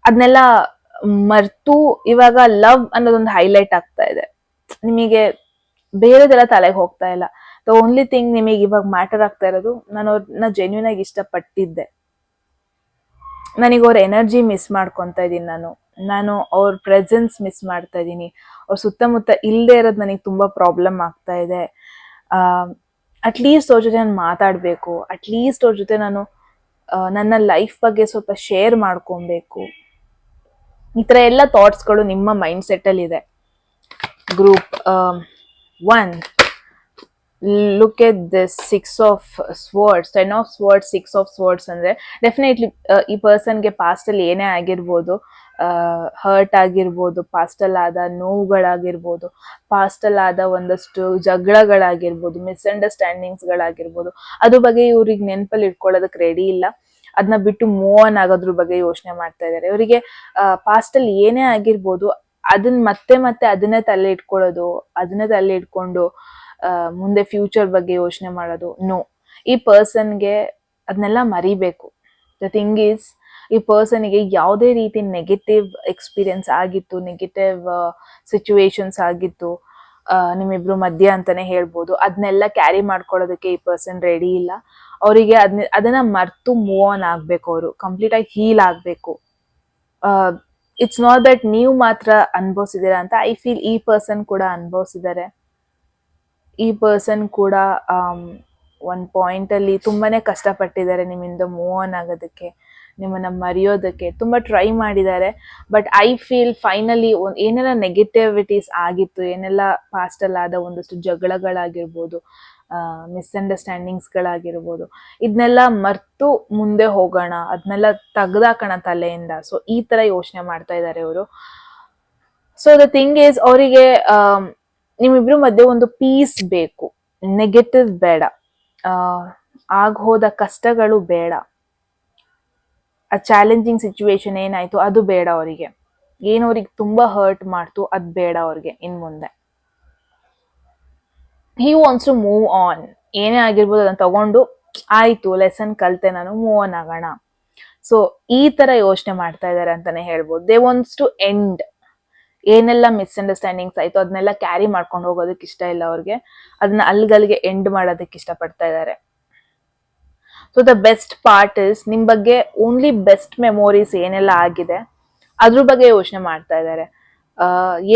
ಅದನ್ನೆಲ್ಲ ಮರ್ತು ಇವಾಗ ಲವ್ ಅನ್ನೋದೊಂದು ಹೈಲೈಟ್ ಆಗ್ತಾ ಇದೆ ನಿಮಗೆ, ಬೇರೆದೆಲ್ಲ ತಲೆಗೆ ಹೋಗ್ತಾ ಇಲ್ಲ. ದ ಓನ್ಲಿ ಥಿಂಗ್ ನಿಮಗೆ ಇವಾಗ ಮ್ಯಾಟರ್ ಆಗ್ತಾ ಇರೋದು, ನಾನು ಅವ್ರನ್ನ ಜೆನ್ಯೂನ್ ಆಗಿ ಇಷ್ಟಪಟ್ಟಿದ್ದೆ, ನನಗೆ ಅವ್ರ ಎನರ್ಜಿ ಮಿಸ್ ಮಾಡ್ಕೊತಾ ಇದ್ದೀನಿ, ನಾನು ಅವ್ರ ಪ್ರೆಸೆನ್ಸ್ ಮಿಸ್ ಮಾಡ್ತಾ ಇದ್ದೀನಿ, ಅವ್ರ ಸುತ್ತಮುತ್ತ ಇಲ್ಲದೆ ಇರೋದು ನನಗೆ ತುಂಬಾ ಪ್ರಾಬ್ಲಮ್ ಆಗ್ತಾ ಇದೆ. ಅಟ್ಲೀಸ್ಟ್ ಅವ್ರ ಜೊತೆ ನಾನು ಮಾತಾಡಬೇಕು, ಅಟ್ಲೀಸ್ಟ್ ಅವ್ರ ಜೊತೆ ನಾನು ನನ್ನ ಲೈಫ್ ಬಗ್ಗೆ ಸ್ವಲ್ಪ ಶೇರ್ ಮಾಡ್ಕೊಬೇಕು. ಈ ತರ ಎಲ್ಲ ಥಾಟ್ಸ್ಗಳು ನಿಮ್ಮ ಮೈಂಡ್ ಸೆಟ್ ಅಲ್ಲಿ ಇದೆ. Group 1, look at this 6 of swords, 10 of swords, 6 of swords ಅಂದ್ರೆ ಡೆಫಿನೆಟ್ಲಿ ಈ ಪರ್ಸನ್ಗೆ ಪಾಸ್ಟ್ ಅಲ್ಲಿ ಏನೇ ಆಗಿರ್ಬೋದು, ಹರ್ಟ್ ಆಗಿರ್ಬೋದು, ಪಾಸ್ಟ್ ಅಲ್ಲಿ ಆದ ನೋವುಗಳಾಗಿರ್ಬೋದು, ಪಾಸ್ಟ್ ಅಲ್ಲಿ ಆದ ಒಂದಷ್ಟು ಜಗಳಗಳಾಗಿರ್ಬೋದು, ಮಿಸ್ಅಂಡರ್ಸ್ಟ್ಯಾಂಡಿಂಗ್ಸ್ ಗಳಾಗಿರ್ಬೋದು, ಅದ್ರ ಬಗ್ಗೆ ಇವ್ರಿಗೆ ನೆನಪಲ್ಲಿ ಇಟ್ಕೊಳ್ಳೋದಕ್ಕೆ ರೆಡಿ ಇಲ್ಲ. ಅದನ್ನ ಬಿಟ್ಟು ಮೂವ್ ಆನ್ ಆಗೋದ್ರ ಬಗ್ಗೆ ಯೋಚನೆ ಮಾಡ್ತಾ ಇದ್ದಾರೆ. ಇವರಿಗೆ ಪಾಸ್ಟ್ ಅಲ್ಲಿ ಏನೇ ಆಗಿರ್ಬೋದು ಅದನ್ನ ಮತ್ತೆ ಅದನ್ನೇ ತಲೆ ಇಟ್ಕೊಳ್ಳೋದು, ಅದನ್ನೇ ತಲೆ ಇಟ್ಕೊಂಡು ಮುಂದೆ ಫ್ಯೂಚರ್ ಬಗ್ಗೆ ಯೋಚನೆ ಮಾಡೋದು, ನೋ. ಈ ಪರ್ಸನ್ಗೆ ಅದನ್ನೆಲ್ಲ ಮರಿಬೇಕು. ದ ಥಿಂಗ್ ಈಸ್, ಈ ಪರ್ಸನ್ಗೆ ಯಾವುದೇ ರೀತಿ ನೆಗೆಟಿವ್ ಎಕ್ಸ್ಪೀರಿಯನ್ಸ್ ಆಗಿತ್ತು, ನೆಗೆಟಿವ್ ಸಿಚುವೇಶನ್ಸ್ ಆಗಿತ್ತು ನಿಮ್ಮಿಬ್ರು ಮಧ್ಯ ಅಂತಾನೆ ಹೇಳ್ಬೋದು, ಅದನ್ನೆಲ್ಲ ಕ್ಯಾರಿ ಮಾಡ್ಕೊಳ್ಳೋದಕ್ಕೆ ಈ ಪರ್ಸನ್ ರೆಡಿ ಇಲ್ಲ. ಅವರಿಗೆ ಅದನ್ನ ಮರ್ತು ಮೂವ್ ಆನ್ ಆಗ್ಬೇಕು, ಅವರು ಕಂಪ್ಲೀಟ್ ಆಗಿ ಹೀಲ್ ಆಗ್ಬೇಕು. ಇಟ್ಸ್ ನಾಟ್ ದಟ್ ನೀವು ಮಾತ್ರ ಅನುಭವಿಸಿದೀರಾ ಅಂತ, ಐ ಫೀಲ್ ಈ ಪರ್ಸನ್ ಕೂಡ ಅನುಭವಿಸಿದ್ದಾರೆ. ಈ ಪರ್ಸನ್ ಕೂಡ ಒಂದ್ ಪಾಯಿಂಟ್ ಅಲ್ಲಿ ತುಂಬಾನೇ ಕಷ್ಟಪಟ್ಟಿದ್ದಾರೆ ನಿಮ್ಮಿಂದ ಮೂವ್ ಆನ್ ಆಗೋದಕ್ಕೆ, ನಿಮ್ಮನ್ನ ಮರೆಯೋದಕ್ಕೆ ತುಂಬಾ ಟ್ರೈ ಮಾಡಿದ್ದಾರೆ. ಬಟ್ ಐ ಫೀಲ್ ಫೈನಲಿ ಏನೆಲ್ಲ ನೆಗೆಟಿವಿಟೀಸ್ ಆಗಿತ್ತು, ಏನೆಲ್ಲ ಪಾಸ್ಟ್ ಅಲ್ಲಿ ಆದ ಒಂದಷ್ಟು ಜಗಳಗಳಾಗಿರ್ಬೋದು, ಮಿಸ್ಅಂಡರ್ಸ್ಟ್ಯಾಂಡಿಂಗ್ಸ್ ಗಳಾಗಿರ್ಬೋದು, ಇದನ್ನೆಲ್ಲ ಮರ್ತು ಮುಂದೆ ಹೋಗೋಣ, ಅದನ್ನೆಲ್ಲ ತೆಗ್ದಾಕೋಣ ತಲೆಯಿಂದ. ಸೊ ಈ ತರ ಯೋಚನೆ ಮಾಡ್ತಾ ಇದ್ದಾರೆ ಇವರು. ಸೊ ದ ಥಿಂಗ್ ಈಸ್, ಅವರಿಗೆ ನಿಮ್ಮಿಬ್ರು ಮಧ್ಯೆ ಒಂದು ಪೀಸ್ ಬೇಕು, ನೆಗೆಟಿವ್ ಬೇಡ, ಹೋದ ಕಷ್ಟಗಳು ಬೇಡ, ಆ ಚಾಲೆಂಜಿಂಗ್ ಸಿಚುವೇಶನ್ ಏನಾಯ್ತು ಅದು ಬೇಡ ಅವರಿಗೆ, ಏನು ಅವ್ರಿಗೆ ತುಂಬಾ ಹರ್ಟ್ ಮಾಡ್ತು ಅದು ಬೇಡ ಅವ್ರಿಗೆ ಇನ್ ಮುಂದೆ. He wants to move on, ಏನೇ ಆಗಿರ್ಬೋದು ಅದನ್ನ ತಗೊಂಡು ಆಯ್ತು ಲೆಸನ್ ಕಲ್ತೆ, ನಾನು ಮೂವ್ ಆನ್ ಆಗೋಣ. ಸೊ ಈ ತರ ಯೋಚನೆ ಮಾಡ್ತಾ ಇದಾರೆ ಅಂತಾನೆ ಹೇಳ್ಬೋದು. ದೇ ವಾಂಟ್ಸ್ ಟು ಎಂಡ್, ಏನೆಲ್ಲ ಮಿಸ್ಅಂಡರ್ಸ್ಟ್ಯಾಂಡಿಂಗ್ಸ್ ಆಯ್ತು ಅದನ್ನೆಲ್ಲ ಕ್ಯಾರಿ ಮಾಡ್ಕೊಂಡು ಹೋಗೋದಕ್ಕೆ ಇಷ್ಟ ಇಲ್ಲ ಅವ್ರಿಗೆ, ಅದನ್ನ ಅಲ್ಲಿಗಲ್ಲಿಗೆ ಎಂಡ್ ಮಾಡೋದಕ್ಕೆ ಇಷ್ಟಪಡ್ತಾ ಇದ್ದಾರೆ. So the best part is, ನಿಮ್ ಬಗ್ಗೆ ಓನ್ಲಿ ಬೆಸ್ಟ್ ಮೆಮೊರೀಸ್ ಏನೆಲ್ಲ ಆಗಿದೆ ಅದ್ರ ಬಗ್ಗೆ ಯೋಚನೆ ಮಾಡ್ತಾ ಇದ್ದಾರೆ.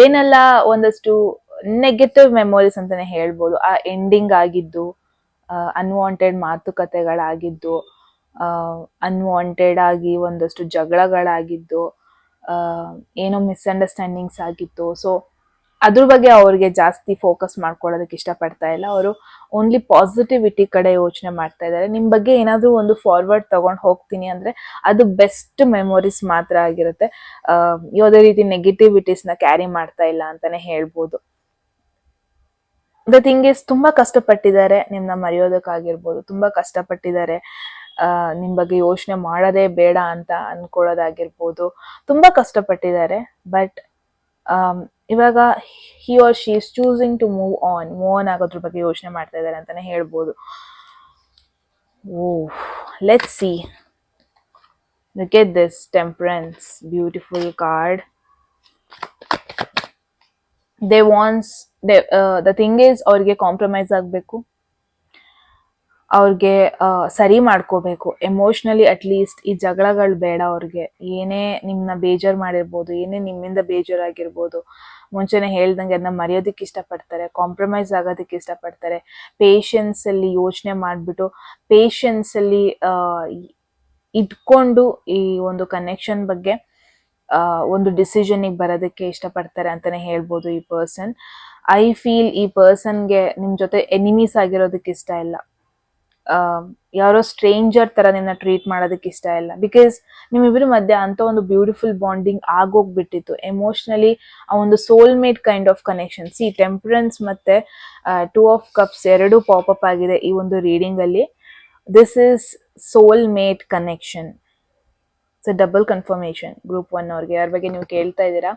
ಏನೆಲ್ಲ ಒಂದಷ್ಟು ನೆಗೆಟಿವ್ ಮೆಮೊರೀಸ್ ಅಂತಾನೆ ಹೇಳ್ಬೋದು, ಆ ಎಂಡಿಂಗ್ ಆಗಿದ್ದು, ಅನ್ವಾಂಟೆಡ್ ಮಾತುಕತೆಗಳಾಗಿದ್ದು, ಅನ್ವಾಂಟೆಡ್ ಆಗಿ ಒಂದಷ್ಟು ಜಗಳಗಳಾಗಿದ್ದು, ಏನೋ ಮಿಸ್ಅಂಡರ್ಸ್ಟ್ಯಾಂಡಿಂಗ್ಸ್ ಆಗಿತ್ತು. ಸೊ ಅದ್ರ ಬಗ್ಗೆ ಅವ್ರಿಗೆ ಜಾಸ್ತಿ ಫೋಕಸ್ ಮಾಡ್ಕೊಳ್ಳೋದಕ್ಕೆ ಇಷ್ಟಪಡ್ತಾ ಇಲ್ಲ. ಅವರು ಓನ್ಲಿ ಪಾಸಿಟಿವಿಟಿ ಕಡೆ ಯೋಚನೆ ಮಾಡ್ತಾ ಇದ್ದಾರೆ. ನಿಮ್ ಬಗ್ಗೆ ಏನಾದ್ರೂ ಒಂದು ಫಾರ್ವರ್ಡ್ ತಗೊಂಡು ಹೋಗ್ತೀನಿ ಅಂದ್ರೆ ಅದು ಬೆಸ್ಟ್ ಮೆಮೊರೀಸ್ ಮಾತ್ರ ಆಗಿರುತ್ತೆ, ಯಾವುದೇ ರೀತಿ ನೆಗೆಟಿವಿಟೀಸ್ ನ ಕ್ಯಾರಿ ಮಾಡ್ತಾ ಇಲ್ಲ ಅಂತಾನೆ ಹೇಳ್ಬೋದು. ದ ಥಿಂಗ್ ಇಸ್, ತುಂಬಾ ಕಷ್ಟಪಟ್ಟಿದ್ದಾರೆ ನಿಮ್ನ ಮರೆಯೋದಕ್ಕಾಗಿರ್ಬೋದು, ತುಂಬಾ ಕಷ್ಟಪಟ್ಟಿದ್ದಾರೆ ನಿಮ್ ಬಗ್ಗೆ ಯೋಚನೆ ಮಾಡೋದೇ ಬೇಡ ಅಂತ ಅನ್ಕೊಳ್ಳೋದಾಗಿರ್ಬೋದು, ತುಂಬಾ ಕಷ್ಟಪಟ್ಟಿದ್ದಾರೆ. ಬಟ್ ಇವಾಗ he or she is choosing to move on ಆಗೋದ್ರ ಬಗ್ಗೆ ಯೋಚನೆ ಮಾಡ್ತಾ ಇದ್ದಾರೆ ಅಂತಾನೆ ಹೇಳ್ಬೋದು. Let's see, look at this Temperance, beautiful card. They wants the thing is ಅವ್ರಿಗೆ ಕಾಂಪ್ರಮೈಸ್ ಆಗಬೇಕು, ಅವ್ರಿಗೆ ಸರಿ ಮಾಡ್ಕೋಬೇಕು ಎಮೋಷ್ನಲಿ. ಅಟ್ಲೀಸ್ಟ್ ಈ ಜಗಳಗಳು ಬೇಡ ಅವ್ರಿಗೆ. ಏನೇ ನಿಮ್ಮನ್ನ ಬೇಜಾರು ಮಾಡಿರ್ಬೋದು, ಏನೇ ನಿಮ್ಮಿಂದ ಬೇಜಾರಾಗಿರ್ಬೋದು, ಮುಂಚೆನೆ ಹೇಳ್ದಂಗೆ ಅದನ್ನ ಮರೆಯೋದಕ್ಕೆ ಇಷ್ಟಪಡ್ತಾರೆ, ಕಾಂಪ್ರಮೈಸ್ ಆಗೋದಕ್ಕೆ ಇಷ್ಟಪಡ್ತಾರೆ. ಪೇಷನ್ಸಲ್ಲಿ ಯೋಚನೆ ಮಾಡಿಬಿಟ್ಟು ಪೇಷನ್ಸಲ್ಲಿ ಇಟ್ಕೊಂಡು ಈ ಒಂದು ಕನೆಕ್ಷನ್ ಬಗ್ಗೆ ಒಂದು ಡಿಸಿಷನ್ಗೆ ಬರೋದಕ್ಕೆ ಇಷ್ಟಪಡ್ತಾರೆ ಅಂತಾನೆ ಹೇಳ್ಬೋದು ಈ ಪರ್ಸನ್. ಐ ಫೀಲ್ ಈ ಪರ್ಸನ್ಗೆ ನಿಮ್ಮ ಜೊತೆ ಎನಿಮೀಸ್ ಆಗಿರೋದಕ್ಕೆ ಇಷ್ಟ ಇಲ್ಲ, ಯಾರೋ ಸ್ಟ್ರೇಂಜರ್ ತರ ನಿನ್ನ ಟ್ರೀಟ್ ಮಾಡೋದಕ್ಕೆ ಇಷ್ಟ ಇಲ್ಲ. ಬಿಕಾಸ್ ನಿಮ್ಮಿಬ್ಬರ ಮಧ್ಯೆ ಅಂತ ಒಂದು ಬ್ಯೂಟಿಫುಲ್ ಬಾಂಡಿಂಗ್ ಆಗೋಗ್ಬಿಟ್ಟಿತ್ತು ಎಮೋಷ್ನಲಿ. ಆ ಒಂದು soulmate kind of connection. C, temperance ಮತ್ತೆ 2 ಆಫ್ ಕಪ್ಸ್ ಎರಡೂ ಪಾಪಪ್ ಆಗಿದೆ ಈ ಒಂದು ರೀಡಿಂಗ್ ಅಲ್ಲಿ. This is soulmate connection. It's a double confirmation group 1 ಅವ್ರಿಗೆ. ಯಾರ ಬಗ್ಗೆ ನೀವು ಕೇಳ್ತಾ ಇದ್ದೀರಾ,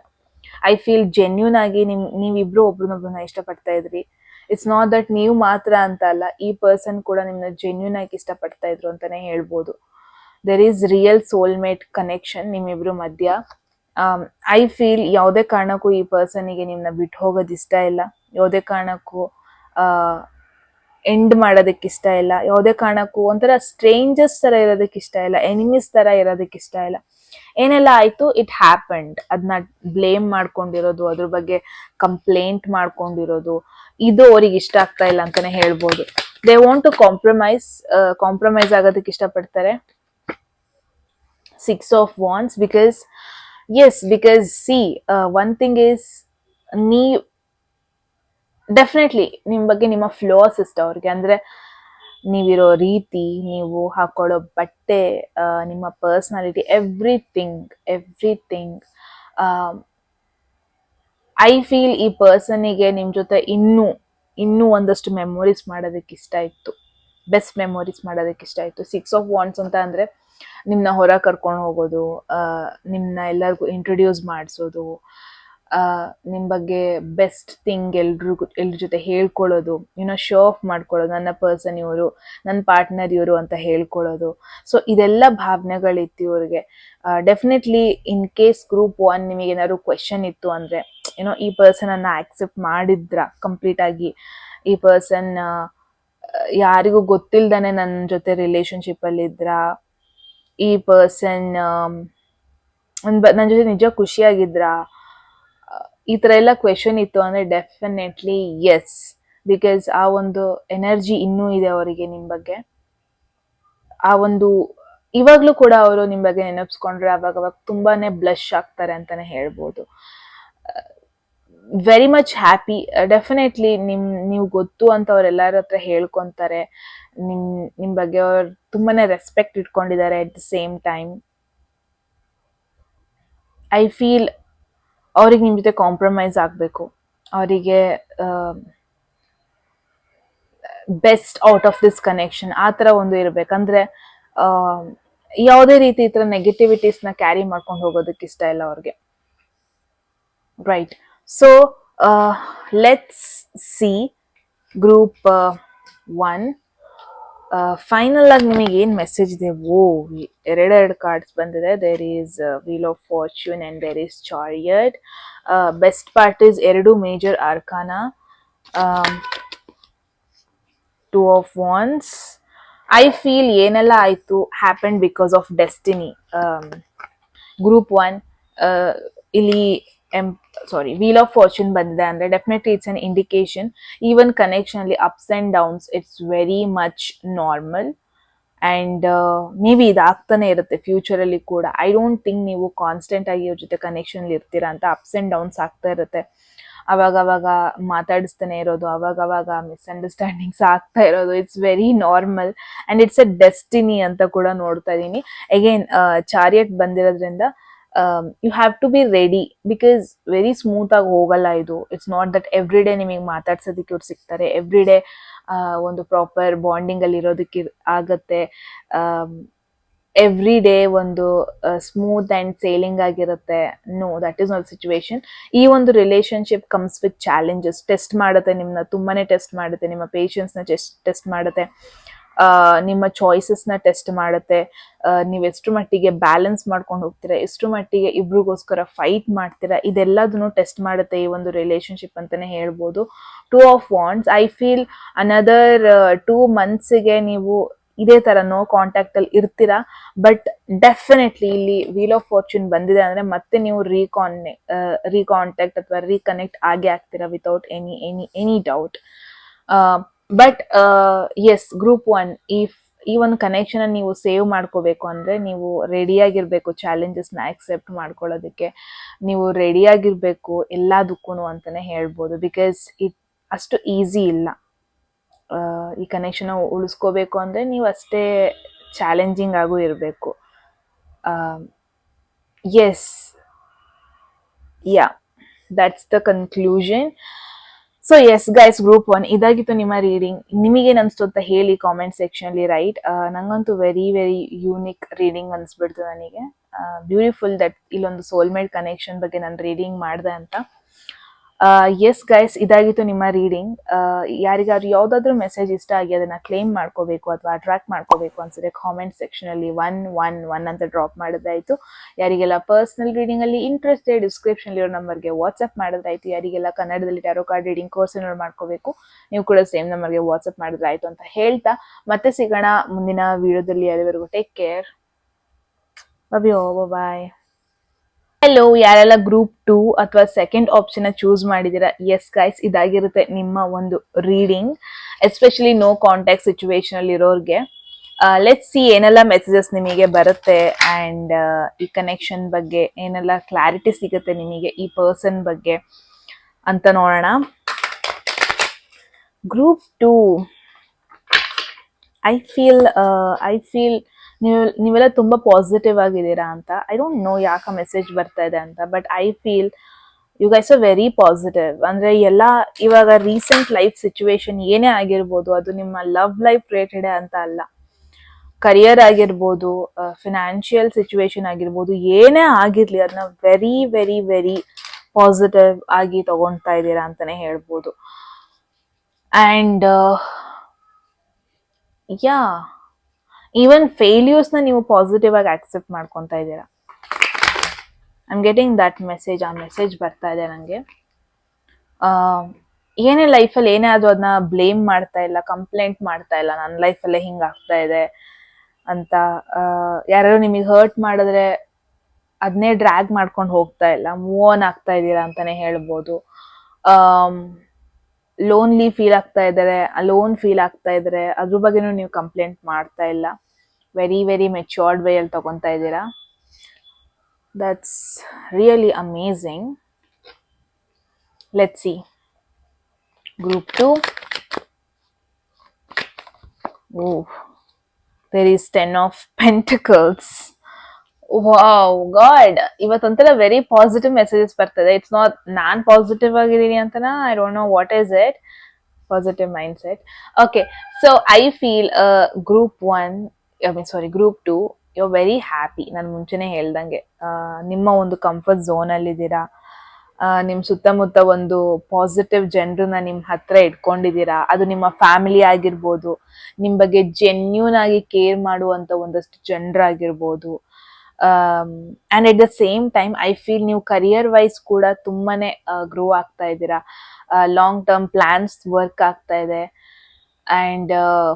ಐ ಫೀಲ್ ಜೆನ್ಯೂನ್ ಆಗಿ ನೀವಿಬ್ರು ಒಬ್ರನ್ನೊಬ್ರನ್ನ ಇಷ್ಟಪಡ್ತಾ ಇದ್ರಿ. ಇಟ್ಸ್ ನಾಟ್ ದಟ್ ನೀವು ಮಾತ್ರ ಅಂತ ಅಲ್ಲ, ಈ ಪರ್ಸನ್ ಕೂಡ ನಿಮ್ಮನ್ನ ಜೆನ್ಯೂನ್ ಆಗಿ ಇಷ್ಟಪಡ್ತಾ ಇದ್ರು ಅಂತಾನೆ ಹೇಳ್ಬೋದು. There is real soulmate connection ನಿಮ್ಮಿಬ್ರು ಮಧ್ಯ. ಐ ಫೀಲ್ ಯಾವುದೇ ಕಾರಣಕ್ಕೂ ಈ ಪರ್ಸನ್ಗೆ ನಿಮ್ಮನ್ನ ಬಿಟ್ಟು ಹೋಗೋದು ಇಷ್ಟ ಇಲ್ಲ, ಯಾವುದೇ ಕಾರಣಕ್ಕೂ ಎಂಡ್ ಮಾಡೋದಕ್ಕೆ ಇಷ್ಟ ಇಲ್ಲ, ಯಾವುದೇ ಕಾರಣಕ್ಕೂ ಒಂಥರ ಸ್ಟ್ರೇಂಜರ್ಸ್ ತರ ಇರೋದಕ್ಕೆ ಇಷ್ಟ ಇಲ್ಲ, ಎನಿಮೀಸ್ ತರ ಇರೋದಕ್ಕೆ ಇಷ್ಟ ಇಲ್ಲ. ಏನೆಲ್ಲ ಆಯ್ತು, ಇಟ್ ಹ್ಯಾಪನ್ಡ್. ಅದನ್ನ ಬ್ಲೇಮ್ ಮಾಡ್ಕೊಂಡಿರೋದು, ಅದ್ರ ಬಗ್ಗೆ ಕಂಪ್ಲೇಂಟ್ ಮಾಡ್ಕೊಂಡಿರೋದು, ಇದು ಅವ್ರಿಗೆ ಇಷ್ಟ ಆಗ್ತಾ ಇಲ್ಲ ಅಂತಾನೆ ಹೇಳ್ಬೋದು. ದೇ ವಾಂಟ್ ಟು ಕಾಂಪ್ರಮೈಸ್ ಆಗೋದಕ್ಕೆ ಇಷ್ಟಪಡ್ತಾರೆ. 6 of wands. Because C, one thing is, definitely ನಿಮ್ಮ ಬಗ್ಗೆ ನಿಮ್ಮ ಫ್ಲಾಸ್ ಇಷ್ಟ ಅವ್ರಿಗೆ. ಅಂದ್ರೆ ನೀವಿರೋ ರೀತಿ, ನೀವು ಹಾಕೊಳ್ಳೋ ಬಟ್ಟೆ, ನಿಮ್ಮ ಪರ್ಸ್ನಾಲಿಟಿ, ಎವ್ರಿಥಿಂಗ್. ಐ ಫೀಲ್ ಈ ಪರ್ಸನಿಗೆ ನಿಮ್ಮ ಜೊತೆ ಇನ್ನೂ ಒಂದಷ್ಟು ಮೆಮೊರೀಸ್ ಮಾಡೋದಕ್ಕೆ ಇಷ್ಟ ಇತ್ತು, ಬೆಸ್ಟ್ ಮೆಮೊರೀಸ್ ಮಾಡೋದಕ್ಕೆ ಇಷ್ಟ ಇತ್ತು. 6 ಆಫ್ ವಾಂಡ್ಸ್ ಅಂತ ಅಂದ್ರೆ ನಿಮ್ಮನ್ನ ಹೊರ ಕರ್ಕೊಂಡು ಹೋಗೋದು, ನಿಮ್ಮನ್ನ ಎಲ್ಲರಿಗೂ ಇಂಟ್ರೊಡ್ಯೂಸ್ ಮಾಡಿಸೋದು, ನಿಮ್ಮ ಬಗ್ಗೆ ಬೆಸ್ಟ್ ಥಿಂಗ್ ಎಲ್ರ ಜೊತೆ ಹೇಳ್ಕೊಳ್ಳೋದು, ಶೋ ಆಫ್ ಮಾಡ್ಕೊಳ್ಳೋದು, ನನ್ನ ಪರ್ಸನ್ ಇವರು, ನನ್ನ ಪಾರ್ಟ್ನರ್ ಇವರು ಅಂತ ಹೇಳ್ಕೊಳ್ಳೋದು. ಸೊ ಇದೆಲ್ಲ ಭಾವನೆಗಳಿತ್ತು ಇವ್ರಿಗೆ. ಡೆಫಿನೆಟ್ಲಿ ಇನ್ ಕೇಸ್ ಗ್ರೂಪ್ 1 ನಿಮಗೆ ಏನಾದ್ರು ಕ್ವೆಶನ್ ಇತ್ತು ಅಂದ್ರೆ, ಈ ಪರ್ಸನ್ ಅನ್ನ ಆಕ್ಸೆಪ್ಟ್ ಮಾಡಿದ್ರ ಕಂಪ್ಲೀಟ್ ಆಗಿ, ಈ ಪರ್ಸನ್ ಯಾರಿಗೂ ಗೊತ್ತಿಲ್ದಾನೆ ನನ್ನ ಜೊತೆ ರಿಲೇಶನ್ಶಿಪ್ ಅಲ್ಲಿ ಇದ್ರ, ಈ ಪರ್ಸನ್ ನನ್ನ ಜೊತೆ ನಿಜ ಖುಷಿಯಾಗಿದ್ರ, ಈ ತರ ಎಲ್ಲ ಕ್ವೆಶನ್ ಇತ್ತು ಅಂದ್ರೆ ಡೆಫಿನೆಟ್ಲಿ ಎಸ್. ಬಿಕಾಸ್ ಆ ಒಂದು ಎನರ್ಜಿ ಇನ್ನೂ ಇದೆ ಅವರಿಗೆ ನಿಮ್ ಬಗ್ಗೆ. ಆ ಒಂದು ಇವಾಗ್ಲೂ ಕೂಡ ಅವರು ನಿಮ್ ಬಗ್ಗೆ ನೆನಪಿಸ್ಕೊಂಡ್ರೆ ಅವಾಗ ತುಂಬಾನೇ ಬ್ಲಶ್ ಆಗ್ತಾರೆ ಅಂತಾನೆ ಹೇಳ್ಬೋದು. Very much happy. ಡೆಫಿನೆಟ್ಲಿ ನೀವು ಗೊತ್ತು ಅಂತ ಅವ್ರೆಲ್ಲರ ಹತ್ರ ಹೇಳ್ಕೊಂತಾರೆ. ನಿಮ್ ಬಗ್ಗೆ ಅವ್ರು ತುಂಬಾನೇ ರೆಸ್ಪೆಕ್ಟ್ ಇಟ್ಕೊಂಡಿದ್ದಾರೆ. At the same time I feel ಅವ್ರಿಗೆ ನಿಮ್ ಜೊತೆ ಕಾಂಪ್ರಮೈಸ್ ಆಗ್ಬೇಕು, ಅವರಿಗೆ best out of this connection ಆ ತರ ಒಂದು ಇರ್ಬೇಕಂದ್ರೆ ಯಾವುದೇ ರೀತಿ ಈ ತರ ನೆಗೆಟಿವಿಟೀಸ್ ನ ಕ್ಯಾರಿ ಮಾಡ್ಕೊಂಡು ಹೋಗೋದಕ್ಕೆ ಇಷ್ಟ ಇಲ್ಲ ಅವ್ರಿಗೆ. Right. So let's see group 1 final ಆಗಿ ನಿಮಗೆ ಏನ್ ಮೆಸೇಜ್ ಇದೆ. ಎರಡು ಕಾರ್ಡ್ಸ್ ಬಂದಿದೆ. There is wheel of fortune and there is chariot. Best part is ಎರಡು major arcana. 2 of wands. I feel ಏನೆಲ್ಲ ಆಯ್ತು happen because of destiny. Group 1 ಇಲ್ಲಿ ವೀಲ್ ಆಫ್ ಫಾರ್ಚ್ಯೂನ್ ಬಂದಿದೆ ಅಂದ್ರೆ definitely it's an indication. Even connection ಅಲ್ಲಿ ups and downs, it's very much normal. And may be ಇದಾಗ್ತಾನೆ ಇರುತ್ತೆ future ಅಲ್ಲಿ ಕೂಡ. I don't think ನೀವು ಕಾನ್ಸ್ಟೆಂಟ್ ಆಗಿ ಅವ್ರ ಜೊತೆ ಕನೆಕ್ಷನ್ ಇರ್ತೀರಾ ಅಂತ. ಅಪ್ಸ್ ಅಂಡ್ ಡೌನ್ಸ್ ಆಗ್ತಾ ಇರುತ್ತೆ. ಅವಾಗ ಮಾತಾಡಿಸ್ತಾನೆ ಇರೋದು, ಅವಾಗ ಮಿಸ್ಅಂಡರ್ಸ್ಟ್ಯಾಂಡಿಂಗ್ಸ್ ಆಗ್ತಾ ಇರೋದು, it's very normal and it's a destiny ಅಂತ ಕೂಡ ನೋಡ್ತಾ ಇದೀನಿ. ಅಗೇನ್ ಚಾರಿಯಟ್ ಬಂದಿರೋದ್ರಿಂದ you have to be ready, because very smooth ಆಗಿ ಹೋಗಲ್ಲ ಇದು. It's not that every day ನಿಮಗೆ ಮಾತಾಡ್ಸೋದಕ್ಕೆ ಇವ್ರು ಸಿಗ್ತಾರೆ, ಎವ್ರಿ ಡೇ ಒಂದು ಪ್ರಾಪರ್ ಬಾಂಡಿಂಗ್ ಅಲ್ಲಿ ಇರೋದಕ್ಕೆ ಆಗತ್ತೆ. ಎವ್ರಿ ಡೇ ಒಂದು ಸ್ಮೂತ್ ಅಂಡ್ ಸೇಲಿಂಗ್ ಆಗಿರುತ್ತೆ. No, that is not situation. ಈ ಒಂದು relationship comes with challenges. Test ಮಾಡುತ್ತೆ ನಿಮ್ಮನ್ನ, ತುಂಬಾನೇ ಟೆಸ್ಟ್ ಮಾಡುತ್ತೆ, ನಿಮ್ಮ ಪೇಷನ್ಸ್ ನ ಟೆಸ್ಟ್ ಮಾಡುತ್ತೆ. ನಿಮ್ಮ ಚಾಯ್ಸಸ್ನ ಟೆಸ್ಟ್ ಮಾಡುತ್ತೆ. ನೀವು ಎಷ್ಟು ಮಟ್ಟಿಗೆ ಬ್ಯಾಲೆನ್ಸ್ ಮಾಡ್ಕೊಂಡು ಹೋಗ್ತೀರಾ, ಎಷ್ಟು ಮಟ್ಟಿಗೆ ಇಬ್ರಿಗೋಸ್ಕರ ಫೈಟ್ ಮಾಡ್ತೀರಾ, ಇದೆಲ್ಲದನ್ನು ಟೆಸ್ಟ್ ಮಾಡುತ್ತೆ ಈ ಒಂದು ರಿಲೇಶನ್ಶಿಪ್ ಅಂತಾನೆ ಹೇಳ್ಬೋದು. 2 of Wands, I feel another 2 monthsಗೆ ನೀವು ಇದೇ ತರ ನೋ ಕಾಂಟ್ಯಾಕ್ಟ್ ಅಲ್ಲಿ ಇರ್ತೀರಾ. ಬಟ್ ಡೆಫಿನೆಟ್ಲಿ ಇಲ್ಲಿ ವೀಲ್ ಆಫ್ ಫಾರ್ಚೂನ್ ಬಂದಿದೆ ಅಂದ್ರೆ ಮತ್ತೆ ನೀವು ರೀಕಾಂಟ್ಯಾಕ್ಟ್ ಅಥವಾ ರೀಕನೆಕ್ಟ್ ಆಗೇ ಆಗ್ತೀರಾ without any doubt. But yes, Group 1, ಈ ಒಂದು ಕನೆಕ್ಷನ್ ನೀವು ಸೇವ್ ಮಾಡ್ಕೋಬೇಕು ಅಂದ್ರೆ ನೀವು ರೆಡಿಯಾಗಿರ್ಬೇಕು ಚಾಲೆಂಜಸ್ನ ಆಕ್ಸೆಪ್ಟ್ ಮಾಡ್ಕೊಳ್ಳೋದಕ್ಕೆ. ನೀವು ರೆಡಿಯಾಗಿರ್ಬೇಕು ಎಲ್ಲದಕ್ಕೂ ಅಂತಾನೆ ಹೇಳ್ಬೋದು. ಬಿಕಾಸ್ ಅಷ್ಟು ಈಸಿ ಇಲ್ಲ. ಈ ಕನೆಕ್ಷನ್ ಉಳಿಸ್ಕೋಬೇಕು ಅಂದ್ರೆ ನೀವು ಅಷ್ಟೇ ಚಾಲೆಂಜಿಂಗ್ ಆಗೂ ಇರಬೇಕು. Yes, yeah, that's the conclusion. So yes guys, Group 1 ಇದಾಗಿತ್ತು ನಿಮ್ಮ ರೀಡಿಂಗ್. ನಿಮಗೇನು ಅನಿಸ್ತು ಅಂತ ಹೇಳಿ ಕಾಮೆಂಟ್ ಸೆಕ್ಷನಲ್ಲಿ ರೈಟ್. ನಂಗಂತೂ ವೆರಿ ವೆರಿ ಯೂನಿಕ್ ರೀಡಿಂಗ್ ಅನಿಸ್ಬಿಡ್ತು ನನಗೆ. ಬ್ಯೂಟಿಫುಲ್ ದಟ್ ಇಲ್ಲೊಂದು ಸೋಲ್ಮೇಟ್ ಕನೆಕ್ಷನ್ ಬಗ್ಗೆ ನಾನು ರೀಡಿಂಗ್ ಮಾಡಿದೆ ಅಂತ. ಎಸ್ ಗೈಸ್, ಇದಾಗಿತ್ತು ನಿಮ್ಮ ರೀಡಿಂಗ್. ಯಾರಿಗಾದ್ರು ಯಾವ್ದಾದ್ರು ಮೆಸೇಜ್ ಇಷ್ಟ ಆಗಿ ಅದನ್ನ ಕ್ಲೇಮ್ ಮಾಡ್ಕೋಬೇಕು ಅಥವಾ ಅಟ್ರಾಕ್ಟ್ ಮಾಡ್ಕೋಬೇಕು ಅನ್ಸಿದ್ರೆ ಕಾಮೆಂಟ್ ಸೆಕ್ಷನ್ ಅಲ್ಲಿ 111 ಅಂತ ಡ್ರಾಪ್ ಮಾಡಿದ್ರಾಯ್ತು. ಯಾರಿಗೆಲ್ಲ ಪರ್ಸನಲ್ ರೀಡಿಂಗ್ ಅಲ್ಲಿ ಇಂಟ್ರೆಸ್ಟೆಡ್, ಡಿಸ್ಕ್ರಿಪ್ಷನ್ ಇರೋ ನಂಬರ್ಗೆ ವಾಟ್ಸ್ಆಪ್ ಮಾಡಿದ್ರಾಯ್ತು. ಯಾರಿಗೆಲ್ಲ ಕನ್ನಡದಲ್ಲಿ ಟ್ಯಾರೋ ಕಾರ್ಡ್ ರೀಡಿಂಗ್ ಕೋರ್ಸ್ ಏನಾದ್ರು ಮಾಡ್ಕೋಬೇಕು, ನೀವು ಕೂಡ ಸೇಮ್ ನಂಬರ್ಗೆ ವಾಟ್ಸ್ಆಪ್ ಮಾಡಿದ್ರಾಯ್ತು ಅಂತ ಹೇಳ್ತಾ ಮತ್ತೆ ಸಿಗೋಣ ಮುಂದಿನ ವಿಡಿಯೋದಲ್ಲಿ. ಅಲ್ಲಿವರೆಗೂ take care, love you, bye. Hello, ಯಾರೆಲ್ಲ Group 2 ಅಥವಾ ಸೆಕೆಂಡ್ ಆಪ್ಷನ್ ಚೂಸ್ ಮಾಡಿದೀರಾ, ಎಸ್ ಗೈಸ್, ಇದಾಗಿರುತ್ತೆ ನಿಮ್ಮ ಒಂದು reading. Especially no contact situation ಅಲ್ಲಿ ಇರೋರ್ಗೆ. ಲೆಟ್ಸ್ ಸಿ ಏನೆಲ್ಲ ಮೆಸೇಜಸ್ ನಿಮಗೆ ಬರುತ್ತೆ ಅಂಡ್ ಈ ಕನೆಕ್ಷನ್ ಬಗ್ಗೆ ಏನೆಲ್ಲ ಕ್ಲಾರಿಟಿ ಸಿಗುತ್ತೆ ನಿಮಗೆ ಈ ಪರ್ಸನ್ ಬಗ್ಗೆ ಅಂತ ನೋಡೋಣ. Group 2, ಐ ಫೀಲ್ ನೀವೆಲ್ಲ ತುಂಬಾ ಪಾಸಿಟಿವ್ ಆಗಿದ್ದೀರಾ ಅಂತ. ಐ ಡೋಂಟ್ ನೋ ಯಾಕೆ ಮೆಸೇಜ್ ಬರ್ತಾ ಇದೆ ಅಂತ, but I feel you guys are very positive. ಅಂದ್ರೆ ಎಲ್ಲ ಇವಾಗ ರೀಸೆಂಟ್ ಲೈಫ್ ಸಿಚುವೇಶನ್ ಏನೇ ಆಗಿರ್ಬೋದು, ಅದು ನಿಮ್ಮ ಲವ್ ಲೈಫ್ ರಿಲೇಟೆಡ್ ಅಂತ ಅಲ್ಲ, ಕರಿಯರ್ ಆಗಿರ್ಬೋದು, ಫಿನಾನ್ಷಿಯಲ್ ಸಿಚುವೇಶನ್ ಆಗಿರ್ಬೋದು, ಏನೇ ಆಗಿರ್ಲಿ ಅದನ್ನ ವೆರಿ ವೆರಿ ವೆರಿ ಪಾಸಿಟಿವ್ ಆಗಿ ತಗೊಳ್ತಾ ಇದ್ದೀರಾ ಅಂತಾನೆ ಹೇಳ್ಬೋದು. ಅಂಡ್ ಯಾ, ಈವನ್ ಫೇಲ್ಯೂರ್ಸ್ನ ನೀವು ಪಾಸಿಟಿವ್ ಆಗಿ ಆಕ್ಸೆಪ್ಟ್ ಮಾಡ್ಕೊತಾ ಇದ್ದೀರಾ. I am getting that message. ಆ ಮೆಸೇಜ್ ಬರ್ತಾ ಇದೆ ನನಗೆ. ಏನೇ ಲೈಫಲ್ಲಿ ಏನೇ ಅದು ಅದನ್ನ ಬ್ಲೇಮ್ ಮಾಡ್ತಾ ಇಲ್ಲ, ಕಂಪ್ಲೇಂಟ್ ಮಾಡ್ತಾ ಇಲ್ಲ, ನನ್ನ ಲೈಫಲ್ಲೇ ಹಿಂಗಾಗ್ತಾ ಇದೆ ಅಂತ. ಯಾರು ನಿಮಗೆ ಹರ್ಟ್ ಮಾಡಿದ್ರೆ ಅದನ್ನೇ ಡ್ರ್ಯಾಗ್ ಮಾಡ್ಕೊಂಡು ಹೋಗ್ತಾ ಇಲ್ಲ, ಮೂವ್ ಆನ್ ಆಗ್ತಾ ಇದ್ದೀರಾ ಅಂತಾನೆ ಹೇಳ್ಬೋದು. ಲೋನ್ಲಿ ಫೀಲ್ ಆಗ್ತಾ ಇದ್ದಾರೆ, ಅಲೋನ್ ಫೀಲ್ ಆಗ್ತಾ ಇದ್ದಾರೆ, ಅದ್ರ ಬಗ್ಗೆನೂ ನೀವು ಕಂಪ್ಲೇಂಟ್ ಮಾಡ್ತಾ ಇಲ್ಲ. ವೆರಿ ವೆರಿ ಮೆಚ್ಯೂರ್ಡ್ ವೇ ಅಲ್ಲಿ ತಗೊತಾ ಇದ್ದೀರಾ. That's really amazing. Let's see Group 2. Oh, there is 10 of Pentacles. Wow god, ಇವತ್ತೊಂಥರ ವೆರಿ ಪಾಸಿಟಿವ್ ಮೆಸೇಜಸ್ ಬರ್ತದೆ. ಇಟ್ಸ್ ನಾಟ್ ನಾನ್ ಪಾಸಿಟಿವ್ ಆಗಿದ್ದೀನಿ ಅಂತನಾ, I don't know what is it. Positive mindset. Okay, so I feel Group 2, you are very happy. ನಾನು ಮುಂಚೆನೆ ಹೇಳ್ದಂಗೆ ನಿಮ್ಮ ಒಂದು ಕಂಫರ್ಟ್ ಝೋನ್ ಅಲ್ಲಿ ಇದ್ದೀರಾ. ನಿಮ್ ಸುತ್ತಮುತ್ತ ಒಂದು ಪಾಸಿಟಿವ್ ಜನರನ್ನ ನಿಮ್ ಹತ್ರ ಇಟ್ಕೊಂಡಿದ್ದೀರಾ. ಅದು ನಿಮ್ಮ ಫ್ಯಾಮಿಲಿ ಆಗಿರ್ಬೋದು, ನಿಮ್ ಬಗ್ಗೆ ಜೆನ್ಯೂನ್ ಆಗಿ ಕೇರ್ ಮಾಡುವಂತ ಒಂದಷ್ಟು ಜನರಾಗಿರ್ಬೋದು. And at the same time I feel ನೀವು ಕರಿಯರ್ ವೈಸ್ ಕೂಡ ತುಂಬಾನೇ ಗ್ರೋ ಆಗ್ತಾ ಇದ್ದೀರಾ. ಲಾಂಗ್ ಟರ್ಮ್ ಪ್ಲಾನ್ಸ್ ವರ್ಕ್ ಆಗ್ತಾ ಇದೆ. ಅಂಡ್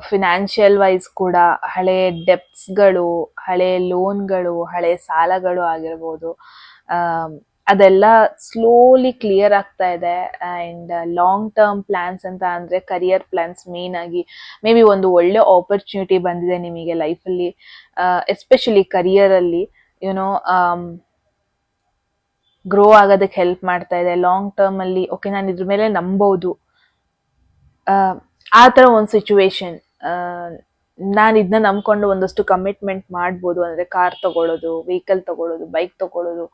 ಫಿನಾನ್ಷಿಯಲ್ ವೈಸ್ ಕೂಡ ಹಳೆ ಡೆಪ್ಸ್ಗಳು, ಹಳೆ ಲೋನ್ಗಳು, ಹಳೆ ಸಾಲಗಳು ಆಗಿರ್ಬೋದು, ಅದೆಲ್ಲ ಸ್ಲೋಲಿ ಕ್ಲಿಯರ್ ಆಗ್ತಾ ಇದೆ. ಅಂಡ್ ಲಾಂಗ್ ಟರ್ಮ್ ಪ್ಲಾನ್ಸ್ ಅಂತ ಅಂದ್ರೆ ಕರಿಯರ್ ಪ್ಲಾನ್ಸ್ ಮೇನ್ ಆಗಿ ಮೇ ಬಿ ಒಂದು ಒಳ್ಳೆ ಆಪರ್ಚುನಿಟಿ ಬಂದಿದೆ ನಿಮಗೆ ಲೈಫಲ್ಲಿ, ಎಸ್ಪೆಷಲಿ ಕರಿಯರ್ ಅಲ್ಲಿ ಯುನೋ ಗ್ರೋ ಆಗೋದಕ್ಕೆ ಹೆಲ್ಪ್ ಮಾಡ್ತಾ ಇದೆ. ಲಾಂಗ್ ಟರ್ಮ್ ಅಲ್ಲಿ ಓಕೆ ನಾನು ಇದ್ರ ಮೇಲೆ ನಂಬೋದು, ಆ ಥರ ಒಂದು ಸಿಚುವೇಶನ್. ನಾನು ಇದನ್ನ ನಂಬ್ಕೊಂಡು ಒಂದಷ್ಟು ಕಮಿಟ್ಮೆಂಟ್ ಮಾಡ್ಬೋದು. ಅಂದ್ರೆ ಕಾರ್ ತಗೊಳ್ಳೋದು, ವೆಹಿಕಲ್ ತಗೊಳ್ಳೋದು, ಬೈಕ್ ತಗೊಳ್ಳೋದು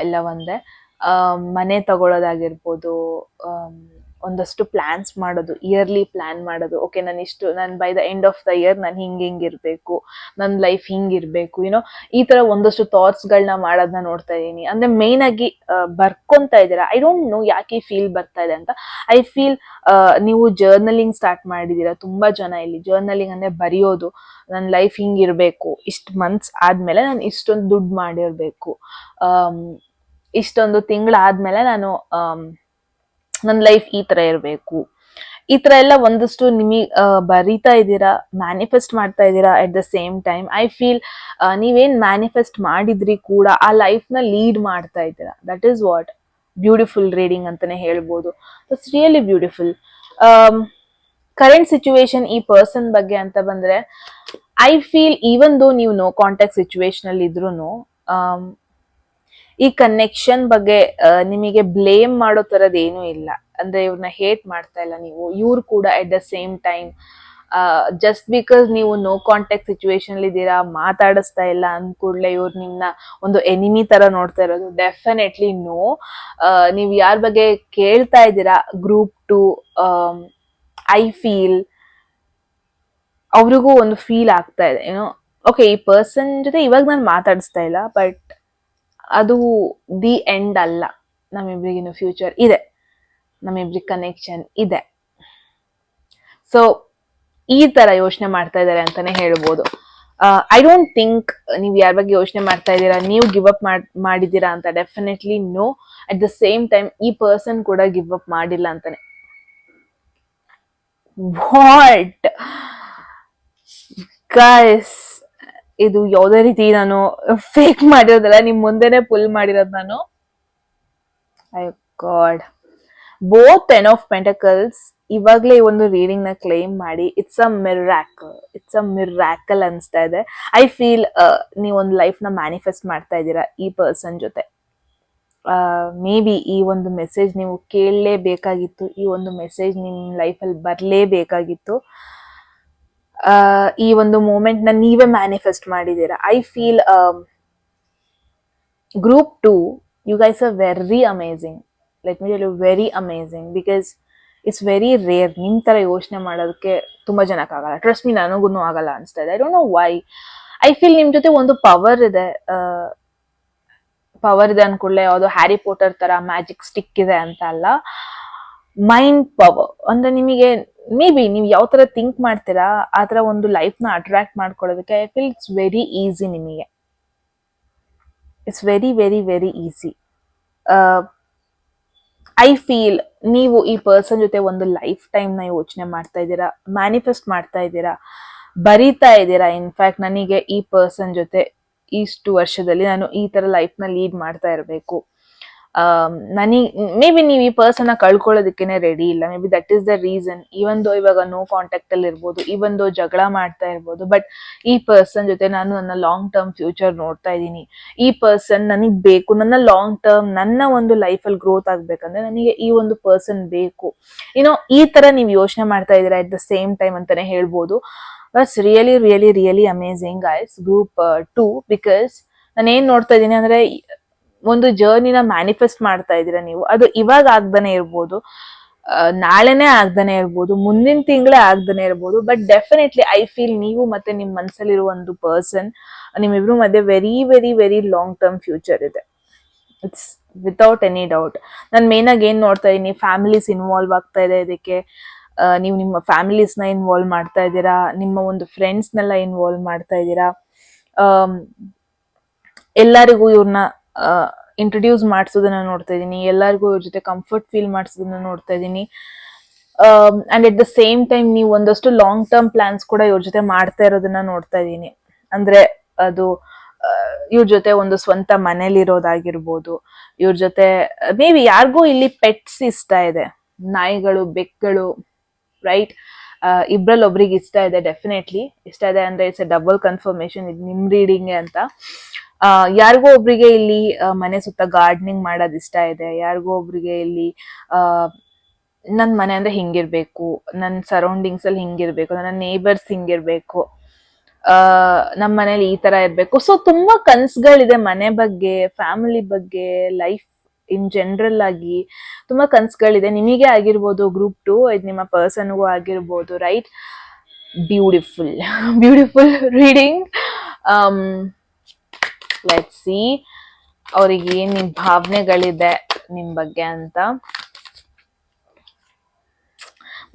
ಎಲ್ಲ ಒಂದೇ. ಮನೆ ತಗೊಳ್ಳೋದಾಗಿರ್ಬೋದು, ಒಂದಷ್ಟು ಪ್ಲಾನ್ಸ್ ಮಾಡೋದು, ಇಯರ್ಲಿ ಪ್ಲಾನ್ ಮಾಡೋದು. ಓಕೆ, ನಾನು by the end of the year ನಾನು ಹಿಂಗಿರ್ಬೇಕು, ನನ್ನ ಲೈಫ್ ಹಿಂಗಿರ್ಬೇಕು, ಈ ತರ ಒಂದಷ್ಟು ಥಾಟ್ಸ್ಗಳನ್ನ ಮಾಡೋದನ್ನ ನೋಡ್ತಾ ಇದೀನಿ. ಅಂದ್ರೆ ಮೇನ್ ಆಗಿ ಬರ್ಕೊಂತ ಇದ್ದೀರಾ. ಐ ಡೋಂಟ್ ನೋ ಯಾಕೆ ಫೀಲ್ ಬರ್ತಾ ಇದೆ ಅಂತ. ಐ ಫೀಲ್ ನೀವು ಜರ್ನಲಿಂಗ್ ಸ್ಟಾರ್ಟ್ ಮಾಡಿದೀರಾ. ತುಂಬಾ ಜನ ಇಲ್ಲಿ ಜರ್ನಲಿಂಗ್ ಅಂದ್ರೆ ಬರೆಯೋದು, ನನ್ನ ಲೈಫ್ ಹಿಂಗಿರ್ಬೇಕು, ಇಷ್ಟು ಮಂತ್ಸ್ ಆದ್ಮೇಲೆ ನಾನು ಇಷ್ಟೊಂದು ದುಡ್ಡು ಮಾಡಿರ್ಬೇಕು, ಇಷ್ಟೊಂದು ತಿಂಗಳಾದ್ಮೇಲೆ ನಾನು ನನ್ನ ಲೈಫ್ ಈ ತರ ಇರಬೇಕು, ಈ ತರ ಎಲ್ಲ ಒಂದಷ್ಟು ನಿಮಗೆ ಬರೀತಾ ಇದ್ದೀರಾ, ಮ್ಯಾನಿಫೆಸ್ಟ್ ಮಾಡ್ತಾ ಇದ್ದೀರಾ. At the same time I feel ನೀವೇನ್ ಮ್ಯಾನಿಫೆಸ್ಟ್ ಮಾಡಿದ್ರಿ ಕೂಡ ಆ ಲೈಫ್ ನ ಲೀಡ್ ಮಾಡ್ತಾ ಇದ್ದೀರಾ. That is what beautiful reading ಅಂತಾನೆ ಹೇಳ್ಬೋದು. It's really beautiful. Current situation ಈ ಪರ್ಸನ್ ಬಗ್ಗೆ ಅಂತ ಬಂದ್ರೆ, ಐ ಫೀಲ್ ಈವನ್ ದೋ ನೀವು ನೋ ಕಾಂಟ್ಯಾಕ್ಟ್ ಸಿಚುವೇಶನ್ ಅಲ್ಲಿ ಇದ್ರೂ ಈ ಕನೆಕ್ಷನ್ ಬಗ್ಗೆ ನಿಮಗೆ ಬ್ಲೇಮ್ ಮಾಡೋ ತರದ್ ಏನೂ ಇಲ್ಲ. ಅಂದ್ರೆ ಇವ್ರನ್ನ ಹೇಟ್ ಮಾಡ್ತಾ ಇಲ್ಲ ನೀವು, ಇವ್ರು ಕೂಡ at the same time just because ನೀವು ನೋ ಕಾಂಟ್ಯಾಕ್ಟ್ ಸಿಚುವೇಶನ್ ಅಲ್ಲಿ ಇದ್ದೀರಾ, ಮಾತಾಡಿಸ್ತಾ ಇಲ್ಲ ಅಂದ ಕೂಡಲೇ ಇವ್ರು ನಿಮ್ನ ಒಂದು ಎನಿಮಿ ತರ ನೋಡ್ತಾ ಇರೋದು ಡೆಫಿನೆಟ್ಲಿ ನೋ. ನೀವು ಯಾರ ಬಗ್ಗೆ ಕೇಳ್ತಾ ಇದ್ದೀರಾ, ಗ್ರೂಪ್ 2, ಐ ಫೀಲ್ ಅವ್ರಿಗೂ ಒಂದು ಫೀಲ್ ಆಗ್ತಾ ಇದೆ, ಓಕೆ ಈ ಪರ್ಸನ್ ಜೊತೆ ಇವಾಗ ನಾನು ಮಾತಾಡಿಸ್ತಾ ಇಲ್ಲ, ಬಟ್ ಅದು ದಿ ಎಂಡ್ ಅಲ್ಲ, ನಮ್ಮಿಬ್ರಿಗಿನ್ನು ಫ್ಯೂಚರ್ ಇದೆ, ನಮ್ಮಿಬ್ರಿಗೆ ಕನೆಕ್ಷನ್ ಇದೆ. ಸೊ ಈ ತರ ಯೋಚನೆ ಮಾಡ್ತಾ ಇದ್ದಾರೆ ಅಂತಾನೆ ಹೇಳ್ಬೋದು. ಐ ಡೋಂಟ್ ಥಿಂಕ್ ನೀವು ಯಾರ ಬಗ್ಗೆ ಯೋಚನೆ ಮಾಡ್ತಾ ಇದ್ದೀರಾ, ನೀವು ಗಿವ್ ಅಪ್ ಮಾಡಿದ್ದೀರಾ ಅಂತ. Definitely no. At the same time ಈ ಪರ್ಸನ್ ಕೂಡ ಗಿವ್ ಅಪ್ ಮಾಡಿಲ್ಲ ಅಂತಾನೆ. ವಾಟ್ ಗೈಸ್, ಇದು ಯಾವುದೇ ರೀತಿ ನಾನು ಫೇಕ್ ಮಾಡಿರೋದಲ್ಲ, ನಿಮ್ ಮುಂದೆನೆ ಪುಲ್ ಮಾಡಿರೋದು ನಾನು. I god, both 10 of pentacles ಇವಾಗ್ಲೇ ಈ ಒಂದು ರೀಡಿಂಗ್ ನ ಕ್ಲೈಮ್ ಮಾಡಿ ಇಟ್ಸ್ ಅ ಮಿರಾಕಲ್ ಅನ್ಸ್ತಾ ಇದೆ. ಐ ಫೀಲ್ ನೀವೊಂದು ಲೈಫ್ ನ ಮ್ಯಾನಿಫೆಸ್ಟ್ ಮಾಡ್ತಾ ಇದ್ದೀರಾ ಈ ಪರ್ಸನ್ ಜೊತೆ. ಮೇ ಬಿ ಈ ಒಂದು ಮೆಸೇಜ್ ನೀವು ಕೇಳಲೇಬೇಕಾಗಿತ್ತು, ಈ ಒಂದು ಮೆಸೇಜ್ ನಿಮ್ ಲೈಫಲ್ಲಿ ಬರಲೇಬೇಕಾಗಿತ್ತು. ಈ ಒಂದು ಮೂಮೆಂಟ್ ನ ನೀವೇ ಮ್ಯಾನಿಫೆಸ್ಟ್ ಮಾಡಿದ್ದೀರಾ. I feel group 2, you guys are very amazing. Let me tell you, very amazing, because it's very rare. ನಿಮ್ ತರ ಯೋಚನೆ ಮಾಡೋದಕ್ಕೆ ತುಂಬಾ ಜನಕ್ಕಾಗಲ್ಲ. ಟ್ರಸ್ಟ್ ಮೀ, ನನಗೂ ಆಗಲ್ಲ ಅನ್ಸ್ತಾ ಇದೆ. I don't know why. I feel ನಿಮ್ ಜೊತೆ ಒಂದು ಪವರ್ ಇದೆ. ಅನ್ಕೊಳ್ಳೆ ಯಾವ್ದೋ ಹ್ಯಾರಿ ಪೋಟರ್ ತರ ಮ್ಯಾಜಿಕ್ ಸ್ಟಿಕ್ ಇದೆ ಅಂತ ಅಲ್ಲ, ಮೈಂಡ್ ಪವರ್. ಅಂದ್ರೆ ನಿಮಗೆ ಮೇ ಬಿ ನೀವು ಯಾವ ತರ ಥಿಂಕ್ ಮಾಡ್ತೀರಾ ಆ ತರ ಒಂದು ಲೈಫ್ ನ ಅಟ್ರಾಕ್ಟ್ ಮಾಡ್ಕೊಳ್ಳೋದಕ್ಕೆ I feel it's very easy. ನಿಮಗೆ it's very very very easy. I feel ನೀವು ಈ ಪರ್ಸನ್ ಜೊತೆ ಒಂದು ಲೈಫ್ ಟೈಮ್ ನ ಯೋಚನೆ ಮಾಡ್ತಾ ಇದ್ದೀರಾ, ಮ್ಯಾನಿಫೆಸ್ಟ್ ಮಾಡ್ತಾ ಇದ್ದೀರಾ, ಬರೀತಾ ಇದ್ದೀರಾ. ಇನ್ಫ್ಯಾಕ್ಟ್ ನನಗೆ ಈ ಪರ್ಸನ್ ಜೊತೆ ಇಷ್ಟು ವರ್ಷದಲ್ಲಿ ನಾನು ಈ ತರ ಲೈಫ್ ನ ಲೀಡ್ ಮಾಡ್ತಾ ಇರಬೇಕು. ಮೇ ಬಿ ನೀವು ಈ ಪರ್ಸನ್ ಕಳ್ಕೊಳ್ಳೋದಕ್ಕೇನೆ ರೆಡಿ ಇಲ್ಲ. May be that is the reason. Even though ಇವಾಗ ನೋ ಕಾಂಟ್ಯಾಕ್ಟ್ ಅಲ್ಲಿ ಇರ್ಬೋದು, ಈವನ್ ದೋ ಜಗಳ ಮಾಡ್ತಾ ಇರ್ಬೋದು, ಬಟ್ ಈ ಪರ್ಸನ್ ಜೊತೆ ನಾನು ನನ್ನ ಲಾಂಗ್ ಟರ್ಮ್ ಫ್ಯೂಚರ್ ನೋಡ್ತಾ ಇದ್ದೀನಿ. ಈ ಪರ್ಸನ್ ನನಗ್ ಬೇಕು, ನನ್ನ ಲಾಂಗ್ ಟರ್ಮ್, ನನ್ನ ಒಂದು ಲೈಫಲ್ಲಿ ಗ್ರೋತ್ ಆಗ್ಬೇಕಂದ್ರೆ ನನಗೆ ಈ ಒಂದು ಪರ್ಸನ್ ಬೇಕು. ಈ ತರ ನೀವು ಯೋಚನೆ ಮಾಡ್ತಾ ಇದ್ದೀರಾ ಅಟ್ ದ ಸೇಮ್ ಟೈಮ್ ಅಂತಾನೆ ಹೇಳ್ಬೋದು. That's really really really amazing guys, group 2. Because ನಾನು ಏನ್ ನೋಡ್ತಾ ಇದ್ದೀನಿ ಅಂದ್ರೆ, ಒಂದು ಜರ್ನಿನ ಮ್ಯಾನಿಫೆಸ್ಟ್ ಮಾಡ್ತಾ ಇದ್ದೀರಾ ನೀವು. ಅದು ಇವಾಗ ಆಗ್ದಾನೆ ಇರ್ಬೋದು, ನಾಳೆನೆ ಆಗ್ದಾನೆ ಇರ್ಬೋದು, ಮುಂದಿನ ತಿಂಗಳೇ ಆಗ್ದಾನೆ ಇರ್ಬೋದು, ಬಟ್ ಡೆಫಿನೆಟ್ಲಿ ಐ ಫೀಲ್ ನೀವು ಮತ್ತೆ ನಿಮ್ ಮನಸ್ಸಲ್ಲಿರುವ ಒಂದು ಪರ್ಸನ್, ನಿಮ್ಮಿಬ್ರು ಮಧ್ಯೆ very very very long term future ಇದೆ. It's without any doubt. ನಾನು ಮೇನ್ ಆಗಿ ಏನ್ ನೋಡ್ತಾ ಇದೀನಿ, ಫ್ಯಾಮಿಲೀಸ್ ಇನ್ವಾಲ್ವ್ ಆಗ್ತಾ ಇದೆ ಇದಕ್ಕೆ. ನೀವು ನಿಮ್ಮ ಫ್ಯಾಮಿಲೀಸ್ ನ ಇನ್ವಾಲ್ವ್ ಮಾಡ್ತಾ ಇದ್ದೀರಾ, ನಿಮ್ಮ ಒಂದು ಫ್ರೆಂಡ್ಸ್ ನೆಲ್ಲ ಇನ್ವಾಲ್ವ್ ಮಾಡ್ತಾ ಇದ್ದೀರಾ. ಎಲ್ಲರಿಗೂ ಇವ್ರನ್ನ ಇಂಟ್ರೊಡ್ಯೂಸ್ ಮಾಡಿಸೋದನ್ನ ನೋಡ್ತಾ ಇದೀನಿ, ಎಲ್ಲರಿಗೂ ಇವ್ರ ಜೊತೆ ಕಂಫರ್ಟ್ ಫೀಲ್ ಮಾಡಿಸೋದನ್ನ ನೋಡ್ತಾ ಇದೀನಿ. And at the same time ನೀವು ಒಂದಷ್ಟು ಲಾಂಗ್ ಟರ್ಮ್ ಪ್ಲಾನ್ಸ್ ಕೂಡ ಇವ್ರ ಜೊತೆ ಮಾಡ್ತಾ ಇರೋದನ್ನ ನೋಡ್ತಾ ಇದೀನಿ. ಅಂದ್ರೆ ಅದು ಇವ್ರ ಜೊತೆ ಒಂದು ಸ್ವಂತ ಮನೇಲಿ ಇರೋದಾಗಿರ್ಬೋದು, ಇವ್ರ ಜೊತೆ ಮೇ ಬಿ ಯಾರಿಗೂ ಇಲ್ಲಿ ಪೆಟ್ಸ್ ಇಷ್ಟ ಇದೆ, ನಾಯಿಗಳು, ಬೆಕ್ಕುಗಳು, ರೈಟ್? ಇಬ್ರಲ್ಲಿ ಒಬ್ರಿಗೆ ಇಷ್ಟ ಇದೆ, ಡೆಫಿನೆಟ್ಲಿ ಇಷ್ಟ ಇದೆ. ಅಂದ್ರೆ ಇಟ್ಸ್ ಎ ಡಬಲ್ ಕನ್ಫರ್ಮೇಶನ್ ಇದು ನಿಮ್ ರೀಡಿಂಗ್ ಅಂತ. ಯಾರಿಗೋ ಒಬ್ರಿಗೆ ಇಲ್ಲಿ ಮನೆ ಸುತ್ತ ಗಾರ್ಡನಿಂಗ್ ಮಾಡೋದ್ ಇಷ್ಟ ಇದೆ, ಯಾರಿಗೋ ಒಬ್ರಿಗೆ ಇಲ್ಲಿ ನನ್ ಮನೆ ಅಂದ್ರೆ ಹಿಂಗಿರ್ಬೇಕು, ನನ್ ಸರೌಂಡಿಂಗ್ಸ್ ಅಲ್ಲಿ ಹಿಂಗಿರ್ಬೇಕು, ನನ್ನ ನೇಬರ್ಸ್ ಹಿಂಗಿರ್ಬೇಕು, ನಮ್ ಮನೇಲಿ ಈ ತರ ಇರ್ಬೇಕು. ಸೊ ತುಂಬಾ ಕನ್ಸುಗಳಿದೆ ಮನೆ ಬಗ್ಗೆ, ಫ್ಯಾಮಿಲಿ ಬಗ್ಗೆ, ಲೈಫ್ ಇನ್ ಜನರಲ್ ಆಗಿ ತುಂಬಾ ಕನ್ಸುಗಳಿದೆ. ನಿಮಗೆ ಆಗಿರ್ಬೋದು, ಗ್ರೂಪ್ 2 ಇದು ನಿಮ್ಮ ಪರ್ಸನ್ಗೂ ಆಗಿರ್ಬೋದು, right? Beautiful beautiful reading. Let's see ಅವ್ರಿಗೆ ಏನ್ ನಿಮ್ ಭಾವನೆಗಳಿದೆ ನಿಮ್ ಬಗ್ಗೆ ಅಂತ.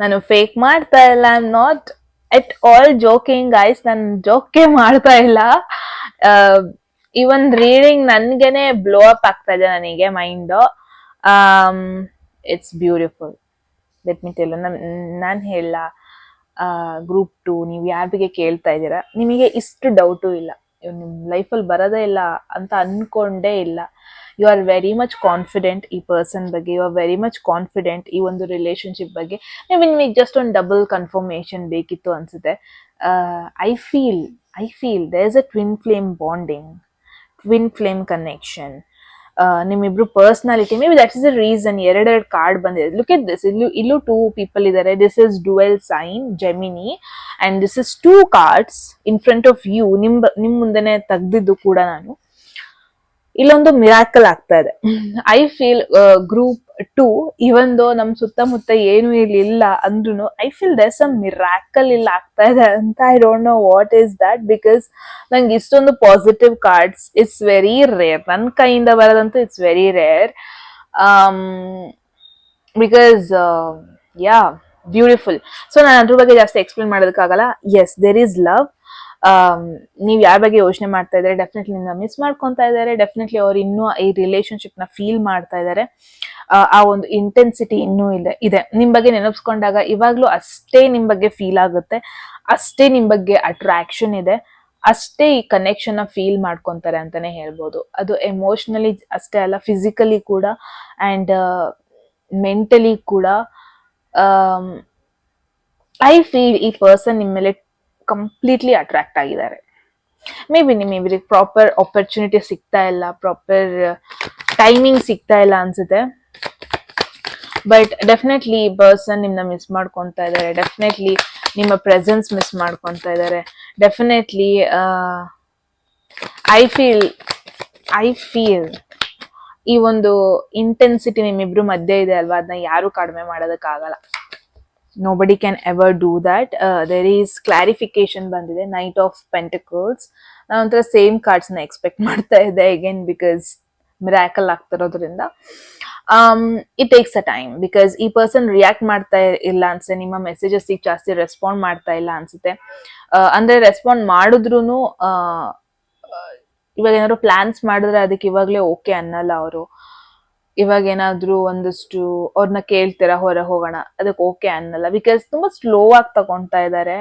ನಾನು ಫೇಕ್ ಮಾಡ್ತಾ ಇಲ್ಲ, I am not at all joking guys, ನಾನು ಜೋಕೆ ಮಾಡ್ತಾ ಇಲ್ಲ. ಈ ಒಂದು ರೀಡಿಂಗ್ ನನ್ಗೆನೆ ಬ್ಲೋ ಅಪ್ ಆಗ್ತಾ ಇದೆ ನನಗೆ mind. It's beautiful. Let me tell, ನಾನು ಹೇಳ ಗ್ರೂಪ್ 2 ನೀವು ಯಾರ ಬಗ್ಗೆ ಕೇಳ್ತಾ ಇದ್ದೀರಾ, ನಿಮಗೆ ಇಷ್ಟು ಡೌಟು ಇಲ್ಲ, ನಿಮ್ ಲೈಫಲ್ಲಿ ಬರೋದೇ ಇಲ್ಲ ಅಂತ ಅನ್ಕೊಂಡೇ ಇಲ್ಲ. You are very much confident ಈ ಪರ್ಸನ್ ಬಗ್ಗೆ, you are very much confident ಈ ಒಂದು ರಿಲೇಶನ್ಶಿಪ್ ಬಗ್ಗೆ. ನಿಮಗೆ ಜಸ್ಟ್ ಒಂದು ಡಬಲ್ ಕನ್ಫರ್ಮೇಶನ್ ಬೇಕಿತ್ತು ಅನ್ಸುತ್ತೆ. I feel there is a twin flame bonding, twin flame connection. ನಿಮ್ಮಿಬ್ರು personality, maybe that is the reason ಎರಡೆರಡು ಕಾರ್ಡ್ ಬಂದಿದೆ. ಲುಕ್ ಎಟ್ ದಿಸ್, ಇಲ್ಲೂ 2 ಪೀಪಲ್ ಇದ್ದಾರೆ. This is dual sign Gemini and this is 2 cards in front of you. ನಿಮ್ ಮುಂದೆನೆ ತೆಗ್ದಿದ್ದು ಕೂಡ ನಾನು. ಇಲ್ಲೊಂದು ಮಿರಾಕಲ್ ಆಗ್ತಾ ಇದೆ. ಐ ಫೀಲ್ ಗ್ರೂಪ್ 2 ಇವನ್ ದೋ ನಮ್ ಸುತ್ತಮುತ್ತ ಏನು ಇಲ್ಲಿ ಇಲ್ಲ ಅಂದ್ರೂ I feel there some miracle ಇಲ್ಲಿ ಆಗ್ತಾ ಇದೆ ಅಂತ. I don't know what is that, because ನಂಗೆ ಇಷ್ಟೊಂದು positive cards it's very rare. ನನ್ ಕೈಯಿಂದ ಬರೋದಂತೂ it's very rare. Because ya beautiful. So ನಾನು ಅದ್ರ ಬಗ್ಗೆ ಜಾಸ್ತಿ ಎಕ್ಸ್ಪ್ಲೇನ್ ಮಾಡೋದಕ್ಕಾಗಲ್ಲ. Yes, there is love. ನೀವ್ ಯಾರ ಬಗ್ಗೆ ಯೋಚನೆ ಮಾಡ್ತಾ ಇದಾರೆ, ಡೆಫಿನೆಟ್ಲಿ ನಿಮ್ನ ಮಿಸ್ ಮಾಡ್ಕೊಂತಾ ಇದಾರೆ. ಡೆಫಿನೆಟ್ಲಿ ಅವ್ರು ಇನ್ನೂ ಈ ರಿಲೇಶನ್ಶಿಪ್ ನ ಫೀಲ್ ಮಾಡ್ತಾ ಇದಾರೆ. ಆ ಒಂದು ಇಂಟೆನ್ಸಿಟಿ ಇನ್ನೂ ಇದೆ. ನಿಮ್ ಬಗ್ಗೆ ನೆನಪಿಸ್ಕೊಂಡಾಗ ಇವಾಗ್ಲೂ ಅಷ್ಟೇ ನಿಮ್ ಬಗ್ಗೆ ಫೀಲ್ ಆಗುತ್ತೆ, ಅಷ್ಟೇ ನಿಮ್ ಬಗ್ಗೆ ಅಟ್ರಾಕ್ಷನ್ ಇದೆ, ಅಷ್ಟೇ ಈ ಕನೆಕ್ಷನ್ ನ ಫೀಲ್ ಮಾಡ್ಕೊಂತಾರೆ ಅಂತಾನೆ ಹೇಳ್ಬೋದು. ಅದು ಎಮೋಷನಲಿ ಅಷ್ಟೇ ಅಲ್ಲ, ಫಿಸಿಕಲಿ ಕೂಡ ಅಂಡ್ ಮೆಂಟಲಿ ಕೂಡ. ಐ ಫೀಲ್ ಈ ಪರ್ಸನ್ ನಿಮ್ಮ ಮೇಲೆ ಕಂಪ್ಲೀಟ್ಲಿ ಅಟ್ರಾಕ್ಟ್ ಆಗಿದ್ದಾರೆ. ಮೇ ಬಿ ನಿಮ್ಮಿಬ್ರಿಗೆ ಪ್ರಾಪರ್ ಆಪರ್ಚುನಿಟಿ ಸಿಗ್ತಾ ಇಲ್ಲ, ಪ್ರಾಪರ್ ಟೈಮಿಂಗ್ ಸಿಗ್ತಾ ಇಲ್ಲ ಅನ್ಸುತ್ತೆ. ಬಟ್ ಡೆಫಿನೆಟ್ಲಿ ಈ ಪರ್ಸನ್ ನಿಮ್ನ ಮಿಸ್ ಮಾಡ್ಕೊಂತಾ ಇದ್ದಾರೆ. ಡೆಫಿನೆಟ್ಲಿ ನಿಮ್ಮ ಪ್ರೆಸೆನ್ಸ್ ಮಿಸ್ ಮಾಡ್ಕೊಂತಾ ಇದ್ದಾರೆ. ಡೆಫಿನೆಟ್ಲಿ ಐ ಫೀಲ್ ಈ ಒಂದು ಇಂಟೆನ್ಸಿಟಿ ನಿಮ್ಮಿಬ್ರು ಮಧ್ಯೆ ಇದೆ ಅಲ್ವಾ, ಅದನ್ನ ಯಾರು ಕಡಿಮೆ ಮಾಡೋದಕ್ಕಾಗಲ್ಲ. Nobody can ever do that. There is clarification ಬಂದಿದೆ, Knight of Pentacles. ನಾನು ಒಂಥರ ಸೇಮ್ ಕಾರ್ಡ್ಸ್ ನ ಎಕ್ಸ್ಪೆಕ್ಟ್ ಮಾಡ್ತಾ ಇದ್ದೆ ಅಗೇನ್, ಬಿಕಾಸ್ ಮಿರಾಕಲ್ ಆಗ್ತಿರೋದ್ರಿಂದ. It takes a time, because ಈ ಪರ್ಸನ್ ರಿಯಾಕ್ಟ್ ಮಾಡ್ತಾ ಇಲ್ಲ ಅನ್ಸುತ್ತೆ. ನಿಮ್ಮ ಮೆಸೇಜಸ್ ಜಾಸ್ತಿ ರೆಸ್ಪಾಂಡ್ ಮಾಡ್ತಾ ಇಲ್ಲ ಅನ್ಸುತ್ತೆ. ಅಂದ್ರೆ ರೆಸ್ಪಾಂಡ್ ಮಾಡಿದ್ರು ಇವಾಗ ಏನಾದ್ರು ಪ್ಲಾನ್ಸ್ ಮಾಡಿದ್ರೆ ಅದಕ್ಕೆ ಇವಾಗ್ಲೇ ಓಕೆ ಅನ್ನಲ್ಲ ಅವರು. ಇವಾಗ ಏನಾದ್ರು ಒಂದಷ್ಟು ಅವ್ರನ್ನ ಕೇಳ್ತೀರಾ ಹೊರ ಹೋಗೋಣ, ಅದಕ್ಕೆ ಓಕೆ ಅನ್ನಲ್ಲ, ಬಿಕಾಸ್ ತುಂಬಾ ಸ್ಲೋ ಆಗಿ ತಗೊಂತಾ ಇದ್ದಾರೆ.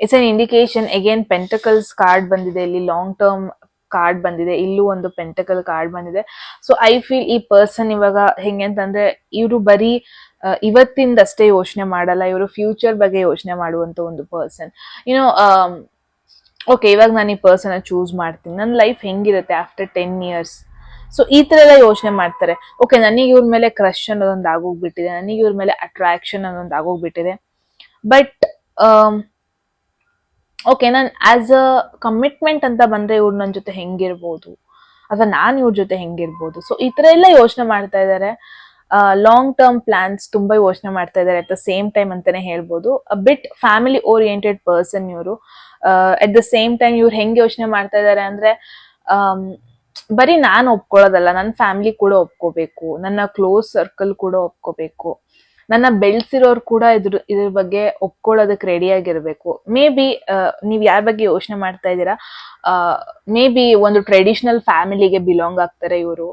It's an indication. Again pentacles card ಬಂದಿದೆ, ಇಲ್ಲಿ ಲಾಂಗ್ ಟರ್ಮ್ ಕಾರ್ಡ್ ಬಂದಿದೆ, ಇಲ್ಲೂ ಒಂದು ಪೆಂಟಕಲ್ ಕಾರ್ಡ್ ಬಂದಿದೆ. ಸೊ ಐ ಫೀಲ್ ಈ ಪರ್ಸನ್ ಇವಾಗ ಹೆಂಗೆ ಅಂತಂದ್ರೆ, ಇವರು ಬರೀ ಇವತ್ತಿಂದಷ್ಟೇ ಯೋಚನೆ ಮಾಡಲ್ಲ, ಇವರು ಫ್ಯೂಚರ್ ಬಗ್ಗೆ ಯೋಚನೆ ಮಾಡುವಂತ ಒಂದು ಪರ್ಸನ್. ಯುನೋ ಓಕೆ, ಇವಾಗ ನಾನು ಈ ಪರ್ಸನ್ ಚೂಸ್ ಮಾಡ್ತೀನಿ, ನನ್ನ ಲೈಫ್ ಹೆಂಗಿರುತ್ತೆ ಆಫ್ಟರ್ 10 years. ಸೊ ಈ ತರ ಎಲ್ಲ ಯೋಚನೆ ಮಾಡ್ತಾರೆ. ಓಕೆ, ನನಗೆ ಇವ್ರ ಮೇಲೆ ಕ್ರಶ್ ಅನ್ನೋದೊಂದು ಆಗೋಗ್ಬಿಟ್ಟಿದೆ, ನನಗೆ ಇವ್ರ ಮೇಲೆ ಅಟ್ರಾಕ್ಷನ್ ಅನ್ನೋದೊಂದು ಆಗೋಗ್ಬಿಟ್ಟಿದೆ. ಬಟ್ ಓಕೆ, ನಾನು ಆಸ್ ಅ ಕಮಿಟ್ಮೆಂಟ್ ಅಂತ ಬಂದ್ರೆ ಇವ್ರು ನನ್ನ ಜೊತೆ ಹೆಂಗಿರ್ಬೋದು, ಅಥವಾ ನಾನು ಇವ್ರ ಜೊತೆ ಹೆಂಗಿರ್ಬೋದು. ಸೊ ಈ ತರ ಎಲ್ಲ ಯೋಚನೆ ಮಾಡ್ತಾ ಇದ್ದಾರೆ. ಲಾಂಗ್ ಟರ್ಮ್ ಪ್ಲಾನ್ಸ್ ತುಂಬಾ ಯೋಚನೆ ಮಾಡ್ತಾ ಇದ್ದಾರೆ ಅಟ್ ದ ಸೇಮ್ ಟೈಮ್ ಅಂತಾನೆ ಹೇಳ್ಬೋದು. ಬಿಟ್ ಫ್ಯಾಮಿಲಿ ಓರಿಯೆಂಟೆಡ್ ಪರ್ಸನ್ ಇವರು. ಅಟ್ ದ ಸೇಮ್ ಟೈಮ್ ಇವ್ರು ಹೆಂಗ್ ಯೋಚನೆ ಮಾಡ್ತಾ ಇದ್ದಾರೆ ಅಂದ್ರೆ, ಬರೀ ನಾನು ಒಪ್ಕೊಳ್ಳೋದಲ್ಲ, ನನ್ನ ಫ್ಯಾಮಿಲಿ ಕೂಡ ಒಪ್ಕೋಬೇಕು, ನನ್ನ ಕ್ಲೋಸ್ ಸರ್ಕಲ್ ಕೂಡ ಒಪ್ಕೋಬೇಕು, ನನ್ನ ಬೆಳ್ಸಿರೋರು ಕೂಡ ಇದ್ರ ಬಗ್ಗೆ ಒಪ್ಕೊಳ್ಳೋದಕ್ಕೆ ರೆಡಿ ಆಗಿರ್ಬೇಕು. ಮೇ ಬಿ ನೀವ್ ಯಾರ ಬಗ್ಗೆ ಯೋಚನೆ ಮಾಡ್ತಾ ಇದ್ದೀರಾ, ಮೇ ಬಿ ಒಂದು ಟ್ರೆಡಿಷನಲ್ ಫ್ಯಾಮಿಲಿಗೆ ಬಿಲಾಂಗ್ ಆಗ್ತಾರೆ ಇವರು.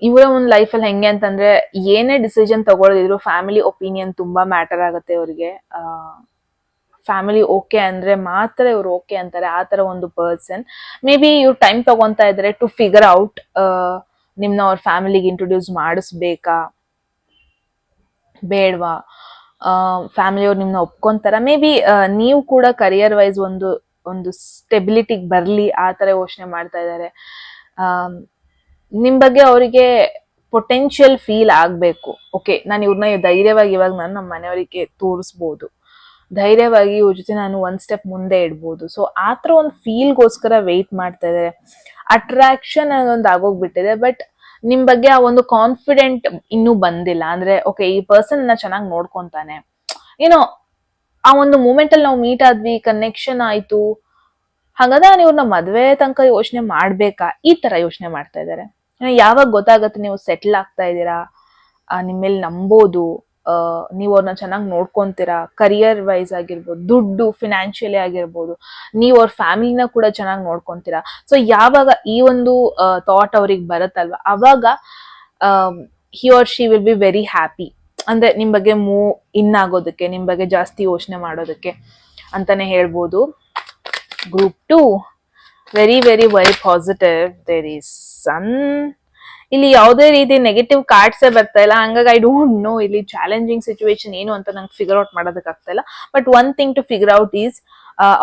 ಇವರ ಒಂದು ಲೈಫಲ್ಲಿ ಹೆಂಗೆ ಅಂತಂದ್ರೆ, ಏನೇ ಡಿಸಿಷನ್ ತಗೊಳ್ಳೋದಿದ್ರು ಫ್ಯಾಮಿಲಿ ಒಪಿನಿಯನ್ ತುಂಬಾ ಮ್ಯಾಟರ್ ಆಗುತ್ತೆ ಅವ್ರಿಗೆ. ಫ್ಯಾಮಿಲಿ ಓಕೆ ಅಂದ್ರೆ ಮಾತ್ರ ಇವ್ರು ಓಕೆ ಅಂತಾರೆ, ಆ ತರ ಒಂದು ಪರ್ಸನ್. ಮೇ ಬಿ ಇವ್ರು ಟೈಮ್ ತಗೊಂತಾ ಇದ್ರೆ ಟು ಫಿಗರ್ ಔಟ್, ನಿಮ್ನ ಅವ್ರ ಫ್ಯಾಮಿಲಿಗೆ ಇಂಟ್ರೊಡ್ಯೂಸ್ ಮಾಡಿಸ್ಬೇಕಾ ಬೇಡವಾ, ಫ್ಯಾಮಿಲಿಯವ್ರು ನಿಮ್ನ ಒಪ್ಕೊಂತಾರ. ಮೇ ಬಿ ನೀವು ಕೂಡ ಕರಿಯರ್ ವೈಸ್ ಒಂದು ಸ್ಟೆಬಿಲಿಟಿಗೆ ಬರ್ಲಿ ಆ ತರ ಯೋಚನೆ ಮಾಡ್ತಾ ಇದ್ದಾರೆ. ನಿಮ್ ಬಗ್ಗೆ ಅವರಿಗೆ ಪೊಟೆನ್ಶಿಯಲ್ ಫೀಲ್ ಆಗ್ಬೇಕು. ಓಕೆ, ನಾನು ಇವ್ರನ್ನ ಧೈರ್ಯವಾಗಿ ಇವಾಗ ನಾನು ನಮ್ಮ ಮನೆಯವರಿಗೆ ತೋರಿಸ್ಬೋದು, ಧೈರ್ಯವಾಗಿ ಇವ್ರ ಜೊತೆ ನಾನು ಒಂದ್ ಸ್ಟೆಪ್ ಮುಂದೆ ಇಡ್ಬೋದು. ಸೊ ಆತರ ಒಂದು ಫೀಲ್ಗೋಸ್ಕರ ವೆಯ್ಟ್ ಮಾಡ್ತಾ ಇದ್ದಾರೆ. ಅಟ್ರಾಕ್ಷನ್ ಅನ್ನೊಂದು ಆಗೋಗ್ಬಿಟ್ಟಿದೆ. ಬಟ್ ನಿಮ್ ಬಗ್ಗೆ ಆ ಒಂದು ಕಾನ್ಫಿಡೆಂಟ್ ಇನ್ನೂ ಬಂದಿಲ್ಲ. ಅಂದ್ರೆ ಓಕೆ, ಈ ಪರ್ಸನ್ ನ ಚೆನ್ನಾಗಿ ನೋಡ್ಕೊಂತಾನೆ, ಏನೋ ಆ ಒಂದು ಮೂಮೆಂಟ್ ಅಲ್ಲಿ ನಾವು ಮೀಟ್ ಆದ್ವಿ, ಕನೆಕ್ಷನ್ ಆಯ್ತು, ಹಾಗಾದ್ರೆ ನಾನು ಇವ್ರನ್ನ ಮದ್ವೆ ತನಕ ಯೋಚನೆ ಮಾಡ್ಬೇಕಾ, ಈ ತರ ಯೋಚನೆ ಮಾಡ್ತಾ ಇದಾರೆ. ಯಾವಾಗ ಗೊತ್ತಾಗತ್ತೆ ನೀವು ಸೆಟ್ಲ್ ಆಗ್ತಾ ಇದ್ದೀರಾ, ನಿಮ್ ಮೇಲೆ ನಂಬೋದು, ನೀವು ಅವ್ರನ್ನ ಚೆನ್ನಾಗಿ ನೋಡ್ಕೊಂತೀರಾ, ಕರಿಯರ್ ವೈಸ್ ಆಗಿರ್ಬೋದು, ದುಡ್ಡು ಫಿನಾನ್ಷಿಯಲಿ ಆಗಿರ್ಬೋದು, ನೀವು ಅವ್ರ ಫ್ಯಾಮಿಲಿನ ಕೂಡ ಚೆನ್ನಾಗಿ ನೋಡ್ಕೊಂತೀರಾ. ಸೊ ಯಾವಾಗ ಈ ಒಂದು ಥಾಟ್ ಅವ್ರಿಗೆ ಬರುತ್ತಲ್ವಾ, ಅವಾಗ ಹಿ or she will be very happy. ಅಂದ್ರೆ ನಿಮ್ ಬಗ್ಗೆ ಮೂವ್ ಇನ್ ಆಗೋದಕ್ಕೆ, ನಿಮ್ ಬಗ್ಗೆ ಜಾಸ್ತಿ ಯೋಚನೆ ಮಾಡೋದಕ್ಕೆ ಅಂತಾನೆ ಹೇಳ್ಬೋದು. Group 2 very very very positive. There is sun. ಇಲ್ಲಿ ಯಾವುದೇ ರೀತಿ ನೆಗೆಟಿವ್ ಕಾರ್ಡ್ಸ್ ಬರ್ತಾ ಇಲ್ಲ, ಹಂಗಾಗಿ ಐ ಡೋಂಟ್ ನೋ ಇಲ್ಲಿ ಚಾಲೆಂಜಿಂಗ್ ಸಿಚುವೇಶನ್ ಏನು ಅಂತ ನಂಗೆ ಫಿಗರ್ ಔಟ್ ಮಾಡೋದಕ್ಕಾಗ್ತಾ ಇಲ್ಲ. But one thing to figure out is,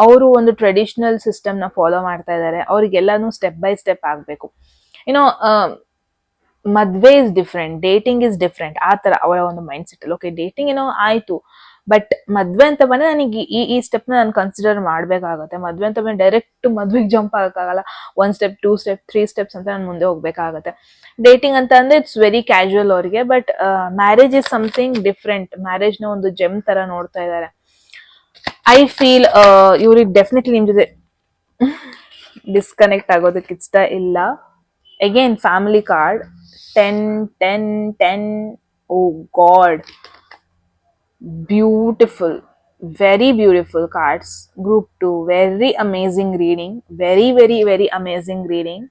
ಅವರು ಒಂದು ಟ್ರೆಡಿಷನಲ್ ಸಿಸ್ಟಮ್ ನ ಫಾಲೋ ಮಾಡ್ತಾ ಇದ್ದಾರೆ. ಅವ್ರಿಗೆಲ್ಲಾನು ಸ್ಟೆಪ್ ಬೈ ಸ್ಟೆಪ್ ಆಗ್ಬೇಕು. ಏನೋ ಮದ್ವೆ is different, dating is different, ಆ ತರ ಅವರ ಒಂದು ಮೈಂಡ್ ಸೆಟ್ ಅಲ್ಲಿ. ಓಕೆ, ಡೇಟಿಂಗ್ ಏನೋ ಆಯ್ತು, ಬಟ್ ಮದ್ವೆ ಅಂತ ಬಂದ್ರೆ ನನಗೆ ಈ ಸ್ಟೆಪ್ ನ ನಾನು ಕನ್ಸಿಡರ್ ಮಾಡ್ಬೇಕಾಗತ್ತೆ. ಮದ್ವೆ ಅಂತ ಬಂದ್ರೆ ಡೈರೆಕ್ಟ್ ಮದ್ವೆಗೆ ಜಂಪ್ ಆಗಕ್ಕಾಗಲ್ಲ. 1 ಸ್ಟೆಪ್ 2 ಸ್ಟೆಪ್ 3 ಸ್ಟೆಪ್ಸ್ ಅಂತ ನಾನು ಮುಂದೆ ಹೋಗ್ಬೇಕಾಗತ್ತೆ. ಡೇಟಿಂಗ್ ಅಂತ ಅಂದ್ರೆ ಇಟ್ಸ್ ವೆರಿ ಕ್ಯಾಶುವಲ್ ಅವ್ರಿಗೆ. But marriage is something different. Marriage ನ ಒಂದು ಜೆಮ್ ತರ ನೋಡ್ತಾ ಇದ್ದಾರೆ. ಐ ಫೀಲ್ ಇವ್ರಿಗೆ ಡೆಫಿನೆಟ್ಲಿ ನಿಮ್ ಜೊತೆ ಡಿಸ್ಕನೆಕ್ಟ್ ಆಗೋದಕ್ಕೆ ಇಷ್ಟ ಇಲ್ಲ. Again family card 10 10 10. Oh God, beautiful, very beautiful cards. Group 2, very amazing reading, very very very amazing reading.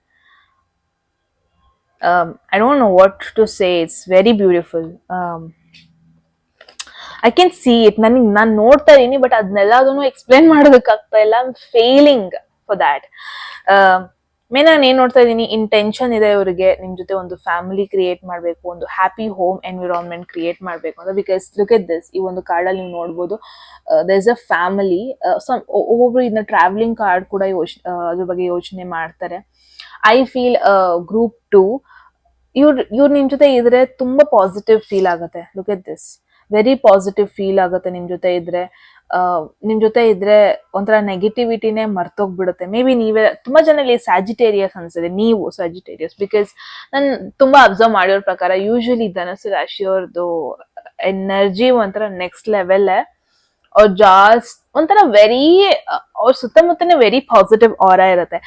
I don't know what to say, it's very beautiful. I can see it. ನಾನು ನೋಡ್ತಾ ಇದೀನಿ, but ಅದನ್ನೆಲ್ಲದನ್ನು explain ಮಾಡೋದಕ್ಕಾಗ್ತಾ ಇಲ್ಲ. I am failing for that. Main ನಾನು ಏನ್ ನೋಡ್ತಾ ಇದೀನಿ, intention ಇದೆ ಇವರಿಗೆ ನಿಮ್ ಜೊತೆ ಒಂದು ಫ್ಯಾಮಿಲಿ ಕ್ರಿಯೇಟ್ ಮಾಡ್ಬೇಕು, ಒಂದು ಹ್ಯಾಪಿ ಹೋಮ್ ಎನ್ವಿರಾನ್ಮೆಂಟ್ ಕ್ರಿಯೇಟ್ ಮಾಡ್ಬೇಕು ಅಂತ. ಬಿಕಾಸ್ ಲುಕ್ ಎಟ್ ದಿಸ್, ಈ ಒಂದು ಕಾರ್ಡ್ ಅಲ್ಲಿ ನೀವು ನೋಡ್ಬೋದು, ದೇರ್ ಇಸ್ ಅ ಫ್ಯಾಮಿಲಿ. ಒಬ್ಬೊಬ್ರು ಇದನ್ನ ಟ್ರಾವೆಲಿಂಗ್ ಕಾರ್ಡ್ ಕೂಡ ಅದ್ರ ಬಗ್ಗೆ ಯೋಚನೆ ಮಾಡ್ತಾರೆ. ಐ ಫೀಲ್ ಗ್ರೂಪ್ 2 ಇವ್ರು ನಿಮ್ ಜೊತೆ ಇದ್ರೆ ತುಂಬಾ ಪಾಸಿಟಿವ್ ಫೀಲ್ ಆಗುತ್ತೆ. Look at this, very positive feel ಆಗುತ್ತೆ ನಿಮ್ ಜೊತೆ ಇದ್ರೆ. ನಿಮ್ ಜೊತೆ ಇದ್ರೆ ಒಂಥರ ನೆಗೆಟಿವಿಟಿನೇ ಮರ್ತೋಗ್ಬಿಡುತ್ತೆ. ಮೇ ಬಿ ನೀವೇ ತುಂಬಾ ಜನ ಇಲ್ಲಿ ಸ್ಯಾಜಿಟೇರಿಯಸ್ ಅನ್ಸಿದೆ, ನೀವು ಸ್ಯಾಜಿಟೇರಿಯಸ್. ಬಿಕಾಸ್ ನಾನು ತುಂಬಾ ಅಬ್ಸರ್ವ್ ಮಾಡಿರೋ ಪ್ರಕಾರ ಯೂಶಲಿ ಧನಸ್ಸು ರಾಶಿಯವ್ರದ್ದು ಎನರ್ಜಿ ಒಂಥರ ನೆಕ್ಸ್ಟ್ ಲೆವೆಲ್. ಅವ್ರು ಜಾಸ್ತಿ ಒಂಥರ ವೆರಿ, ಅವ್ರ ಸುತ್ತಮುತ್ತನೇ ವೆರಿ ಪಾಸಿಟಿವ್ ಆರಾ ಇರುತ್ತೆ.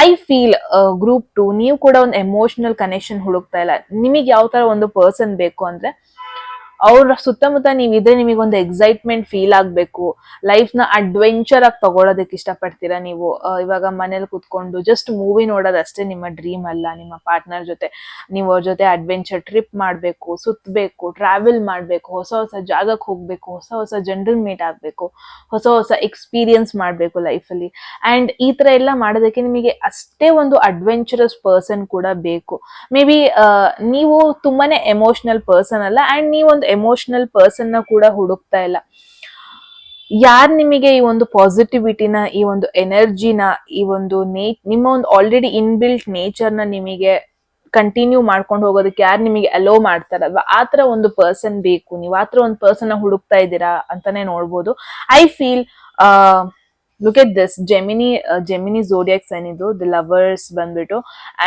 ಐ ಫೀಲ್ ಗ್ರೂಪ್ 2 ನೀವು ಕೂಡ ಒಂದು ಎಮೋಷನಲ್ ಕನೆಕ್ಷನ್ ಹುಡುಕ್ತಾ ಇಲ್ಲ. ನಿಮಗೆ ಯಾವ ತರ ಒಂದು ಪರ್ಸನ್ ಬೇಕು ಅಂದ್ರೆ, ಅವ್ರ ಸುತ್ತಮುತ್ತ ನೀವಿದ್ರೆ ನಿಮಗೆ ಒಂದು ಎಕ್ಸೈಟ್ಮೆಂಟ್ ಫೀಲ್ ಆಗ್ಬೇಕು. ಲೈಫ್ ನ ಅಡ್ವೆಂಚರ್ ಆಗಿ ತಗೊಳೋದಕ್ಕೆ ಇಷ್ಟಪಡ್ತೀರಾ ನೀವು. ಇವಾಗ ಮನೇಲಿ ಕುತ್ಕೊಂಡು ಜಸ್ಟ್ ಮೂವಿ ನೋಡೋದಷ್ಟೇ ನಿಮ್ಮ ಡ್ರೀಮ್ ಅಲ್ಲ. ನಿಮ್ಮ ಪಾರ್ಟ್ನರ್ ಜೊತೆ ನೀವು ಅವ್ರ ಜೊತೆ ಅಡ್ವೆಂಚರ್ ಟ್ರಿಪ್ ಮಾಡ್ಬೇಕು, ಸುತ್ತಬೇಕು, ಟ್ರಾವೆಲ್ ಮಾಡ್ಬೇಕು, ಹೊಸ ಹೊಸ ಜಾಗಕ್ಕೆ ಹೋಗ್ಬೇಕು, ಹೊಸ ಹೊಸ ಜನರನ್ನ ಮೀಟ್ ಆಗ್ಬೇಕು, ಹೊಸ ಹೊಸ ಎಕ್ಸ್ಪೀರಿಯನ್ಸ್ ಮಾಡ್ಬೇಕು ಲೈಫಲ್ಲಿ. ಅಂಡ್ ಈ ತರ ಎಲ್ಲ ಮಾಡೋದಕ್ಕೆ ನಿಮಗೆ ಅಷ್ಟೇ ಒಂದು ಅಡ್ವೆಂಚರಸ್ ಪರ್ಸನ್ ಕೂಡ ಬೇಕು. ಮೇ ಬಿ ನೀವು ತುಂಬಾನೇ ಎಮೋಷನಲ್ ಪರ್ಸನ್ ಅಲ್ಲ, ಅಂಡ್ ನೀವೊಂದು ಎಮೋಷನಲ್ ಪರ್ಸನ್ ನ ಕೂಡ ಹುಡುಕ್ತಾ ಇಲ್ಲ. ಯಾರ್ ನಿಮಗೆ ಈ ಒಂದು ಪಾಸಿಟಿವಿಟಿನ, ಈ ಒಂದು ಎನರ್ಜಿನ, ಈ ಒಂದು ನಿಮ್ಮ ಒಂದು ಆಲ್ರೆಡಿ ಇನ್ಬಿಲ್ಟ್ ನೇಚರ್ ನ ನಿಮಗೆ ಕಂಟಿನ್ಯೂ ಮಾಡ್ಕೊಂಡು ಹೋಗೋದಕ್ಕೆ ಯಾರು ನಿಮಗೆ ಅಲೋ ಮಾಡ್ತಾರಲ್ವಾ, ಆತರ ಒಂದು ಪರ್ಸನ್ ಬೇಕು. ನೀವು ಆತರ ಒಂದು ಪರ್ಸನ್ ನ ಹುಡುಕ್ತಾ ಇದ್ದೀರಾ ಅಂತಾನೆ ನೋಡ್ಬೋದು. I feel look at this, Gemini zodiac sign ಇದು, ದಿ ಲವರ್ಸ್ ಬಂದ್ಬಿಟ್ಟು.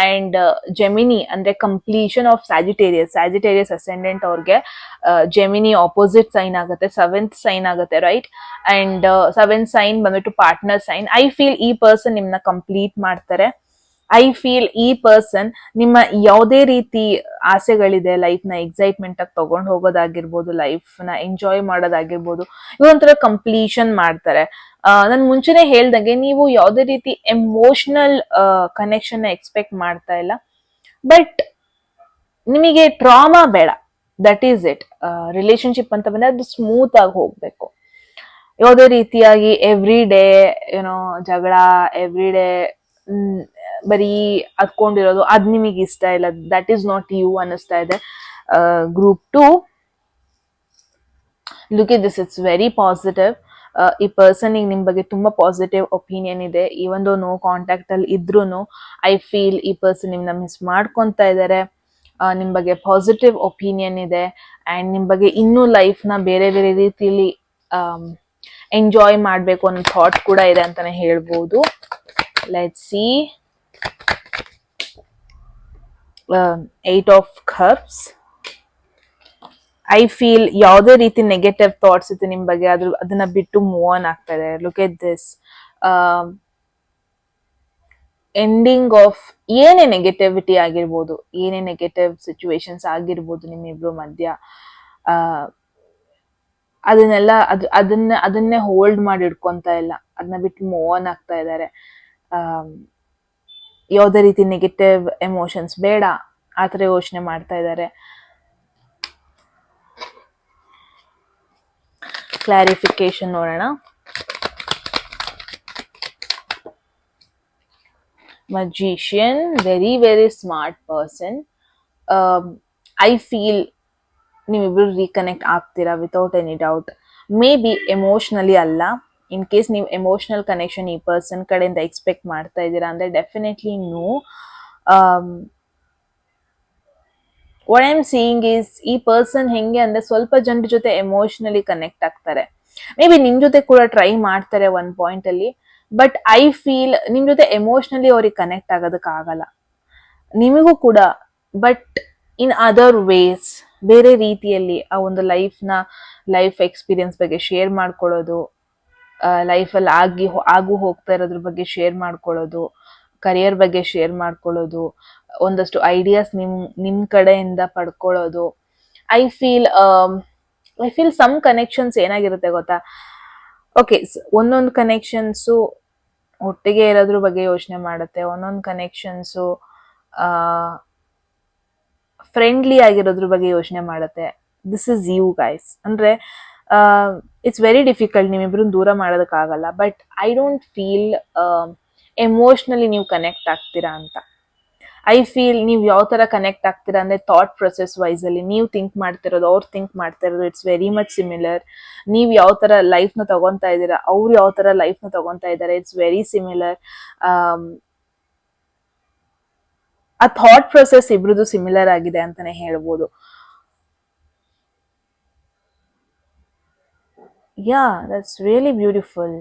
ಅಂಡ್ ಜೆಮಿನಿ ಅಂದ್ರೆ ಕಂಪ್ಲೀಷನ್ ಆಫ್ ಸ್ಯಾಜಿಟೇರಿಯಸ್ ಅಸೆಂಡೆಂಟ್ ಅವ್ರಿಗೆ ಜೆಮಿನಿ ಆಪೋಸಿಟ್ ಸೈನ್ ಆಗುತ್ತೆ, 7th ಸೈನ್ ಆಗುತ್ತೆ, ರೈಟ್. ಅಂಡ್ 7th ಸೈನ್ ಬಂದ್ಬಿಟ್ಟು ಪಾರ್ಟ್ನರ್ ಸೈನ್. ಐ ಫೀಲ್ ಈ ಪರ್ಸನ್ ನಿಮ್ನ ಕಂಪ್ಲೀಟ್ ಮಾಡ್ತಾರೆ. ಐ ಫೀಲ್ ಈ ಪರ್ಸನ್ ನಿಮ್ಮ ಯಾವುದೇ ರೀತಿ ಆಸೆಗಳಿದೆ, ಲೈಫ್ ನ ಎಕ್ಸೈಟ್ಮೆಂಟ್ ಆಗಿ ತಗೊಂಡು ಹೋಗೋದಾಗಿರ್ಬೋದು, ಲೈಫ್ ನ ಎಂಜಾಯ್ ಮಾಡೋದಾಗಿರ್ಬೋದು, ಇವೊಂಥರ ಕಂಪ್ಲೀಷನ್ ಮಾಡ್ತಾರೆ. ನಾನು ಮುಂಚೆನೆ ಹೇಳ್ದಂಗೆ ನೀವು ಯಾವುದೇ ರೀತಿ ಎಮೋಷನಲ್ ಕನೆಕ್ಷನ್ ಎಕ್ಸ್ಪೆಕ್ಟ್ ಮಾಡ್ತಾ ಇಲ್ಲ. ಬಟ್ ನಿಮಗೆ ಟ್ರಾಮಾ ಬೇಡ, ದಟ್ ಈಸ್ ಇಟ್. ರಿಲೇಶನ್ಶಿಪ್ ಅಂತ ಬಂದ್ರೆ ಅದು ಸ್ಮೂತ್ ಆಗಿ ಹೋಗ್ಬೇಕು. ಯಾವುದೇ ರೀತಿಯಾಗಿ ಎವ್ರಿ ಡೇ ಏನೋ ಜಗಳ, ಎವ್ರಿ ಡೇ ಬರೀ ಹತ್ಕೊಂಡಿರೋದು, ಅದ್ ನಿಮಗೆ ಇಷ್ಟ ಇಲ್ಲ. ದಟ್ ಈಸ್ ನಾಟ್ ಯು ಅನ್ನಿಸ್ತಾ ಇದೆ. Group 2, look it this, it's very positive. ಈ ಪರ್ಸನ್ ನಿಮ್ ಬಗ್ಗೆ ತುಂಬಾ ಪಾಸಿಟಿವ್ ಒಪಿನಿಯನ್ ಇದೆ. ಈವನ್ ದೋ ನೋ ಕಾಂಟ್ಯಾಕ್ಟ್ ಅಲ್ಲಿ ಇದ್ರೂನು ಐ ಫೀಲ್ ಈ ಪರ್ಸನ್ ನಿಮ್ನ ಮಿಸ್ ಮಾಡ್ಕೊಂತ ಇದಾರೆ. ನಿಮ್ ಬಗ್ಗೆ ಪಾಸಿಟಿವ್ ಒಪಿನಿಯನ್ ಇದೆ. ಅಂಡ್ ನಿಮ್ ಬಗ್ಗೆ ಇನ್ನೂ ಲೈಫ್ ನ ಬೇರೆ ಬೇರೆ ರೀತಿಯಲ್ಲಿ ಎಂಜಾಯ್ ಮಾಡ್ಬೇಕು ಅನ್ನೋ ಥಾಟ್ ಕೂಡ ಇದೆ ಅಂತಾನೆ ಹೇಳ್ಬೋದು. Let's C. Eight of cups. I feel ಯಾವುದೇ ರೀತಿ ನೆಗೆಟಿವ್ ಥಾಟ್ಸ್ ಇತ್ತು ನಿಮ್ ಬಗ್ಗೆ ಅದನ್ನ ಬಿಟ್ಟು ಮೂವ್ ಆನ್ ಆಗ್ತಾ ಇದೆ. Look at this. Ending of ಏನೇ ನೆಗೆಟಿವಿಟಿ ಆಗಿರ್ಬೋದು, ಏನೇ ನೆಗೆಟಿವ್ ಸಿಚುವೇಶನ್ಸ್ ಆಗಿರ್ಬೋದು ನಿಮ್ಮಿಬ್ರು ಮಧ್ಯ, ಅದನ್ನೆಲ್ಲ ಅದನ್ನೇ ಹೋಲ್ಡ್ ಮಾಡಿ ಇಟ್ಕೊಂತ ಇಲ್ಲ, ಅದನ್ನ ಬಿಟ್ಟು ಮೂವ್ ಆನ್ ಆಗ್ತಾ ಇದ್ದಾರೆ. ಯಾವುದೇ ರೀತಿ ನೆಗೆಟಿವ್ ಎಮೋಷನ್ಸ್ ಬೇಡ ಆತರ ಯೋಚನೆ ಮಾಡ್ತಾ ಇದ್ದಾರೆ. ಕ್ಲಾರಿಫಿಕೇಶನ್ ನೋಡೋಣ. Magician, very smart person. I feel ನೀವಿಬ್ರು ರೀಕನೆಕ್ಟ್ ಆಗ್ತೀರಾ without any doubt. Maybe emotionally ಅಲ್ಲ. ಇನ್ ಕೇಸ್ ನೀವು ಎಮೋಷನಲ್ ಕನೆಕ್ಷನ್ ಈ ಪರ್ಸನ್ ಕಡೆಯಿಂದ ಎಕ್ಸ್ಪೆಕ್ಟ್ ಮಾಡ್ತಾ ಇದ್ದೀರಾ ಅಂದ್ರೆ definitely no. What I am seeing is ಈ ಪರ್ಸನ್ ಹೆಂಗೆ ಅಂದ್ರೆ ಸ್ವಲ್ಪ ಜನರ ಜೊತೆ ಎಮೋಷನಲಿ ಕನೆಕ್ಟ್ ಆಗ್ತಾರೆ. ಮೇ ಬಿ ನಿಮ್ ಜೊತೆ ಕೂಡ ಟ್ರೈ ಮಾಡ್ತಾರೆ ಒಂದ್ ಪಾಯಿಂಟ್ ಅಲ್ಲಿ. ಬಟ್ ಐ ಫೀಲ್ ನಿಮ್ ಜೊತೆ ಎಮೋಷನಲಿ ಅವ್ರಿಗೆ ಕನೆಕ್ಟ್ ಆಗೋದಕ್ ಆಗಲ್ಲ, ನಿಮಗೂ ಕೂಡ. ಬಟ್ ಇನ್ ಅದರ್ ವೇಸ್, ಬೇರೆ ರೀತಿಯಲ್ಲಿ ಆ ಒಂದು ಲೈಫ್ ಎಕ್ಸ್ಪೀರಿಯನ್ಸ್ ಬಗ್ಗೆ ಶೇರ್ ಮಾಡ್ಕೊಳ್ಳೋದು, ಲೈಫಲ್ಲಿ ಆಗು ಹೋಗ್ತಾ ಇರೋದ್ರ ಬಗ್ಗೆ ಶೇರ್ ಮಾಡ್ಕೊಳ್ಳೋದು, ಕರಿಯರ್ ಬಗ್ಗೆ ಶೇರ್ ಮಾಡ್ಕೊಳ್ಳೋದು, ಒಂದಷ್ಟು ಐಡಿಯಾಸ್ ನಿಮ್ ಕಡೆಯಿಂದ ಪಡ್ಕೊಳ್ಳೋದು. ಐ ಫೀಲ್ ಸಮ್ ಕನೆಕ್ಷನ್ಸ್ ಏನಾಗಿರುತ್ತೆ ಗೊತ್ತಾ? ಓಕೆ, ಒಂದೊಂದು ಕನೆಕ್ಷನ್ಸು ಒಟ್ಟಿಗೆ ಇರೋದ್ರ ಬಗ್ಗೆ ಯೋಚನೆ ಮಾಡುತ್ತೆ, ಒಂದೊಂದು ಕನೆಕ್ಷನ್ಸು ಫ್ರೆಂಡ್ಲಿ ಆಗಿರೋದ್ರ ಬಗ್ಗೆ ಯೋಚನೆ ಮಾಡುತ್ತೆ. This is you guys. ಅಂದ್ರೆ ಇಟ್ಸ್ ವೆರಿ ಡಿಫಿಕಲ್ಟ್ ನಿಮ್ಮಿಬ್ರು ದೂರ ಮಾಡೋದಕ್ಕಾಗಲ್ಲ. But I don't feel emotionally ನೀವು ಕನೆಕ್ಟ್ ಆಗ್ತೀರಾ ಅಂತ. ಐ ಫೀಲ್ ನೀವು ಯಾವ ತರ ಕನೆಕ್ಟ್ ಆಗ್ತೀರಾ ಅಂದ್ರೆ ಥಾಟ್ ಪ್ರೊಸೆಸ್ ವೈಸ್ ಅಲ್ಲಿ ನೀವು ಥಿಂಕ್ ಮಾಡ್ತಿರೋದು, ಅವ್ರು ಥಿಂಕ್ ಮಾಡ್ತಾ ಇರೋದು ಇಟ್ಸ್ ವೆರಿ ಮಚ್ ಸಿಮಿಲರ್. ನೀವು ಯಾವ ತರ ಲೈಫ್ ನ ತಗೊಂತಾ ಇದ್ದೀರಾ, ಅವ್ರು ಯಾವ ತರ ಲೈಫ್ ನ ತಗೊಂತಾ ಇದ್ದಾರೆ, ಇಟ್ಸ್ ವೆರಿ ಸಿಮಿಲರ್. ಆ ಥಾಟ್ ಪ್ರೊಸೆಸ್ ಇಬ್ರದ್ದು ಸಿಮಿಲರ್ ಆಗಿದೆ ಅಂತಾನೆ ಹೇಳ್ಬೋದು. ಯಾ, ದಟ್ಸ್ ರಿಯಲಿ ಬ್ಯೂಟಿಫುಲ್.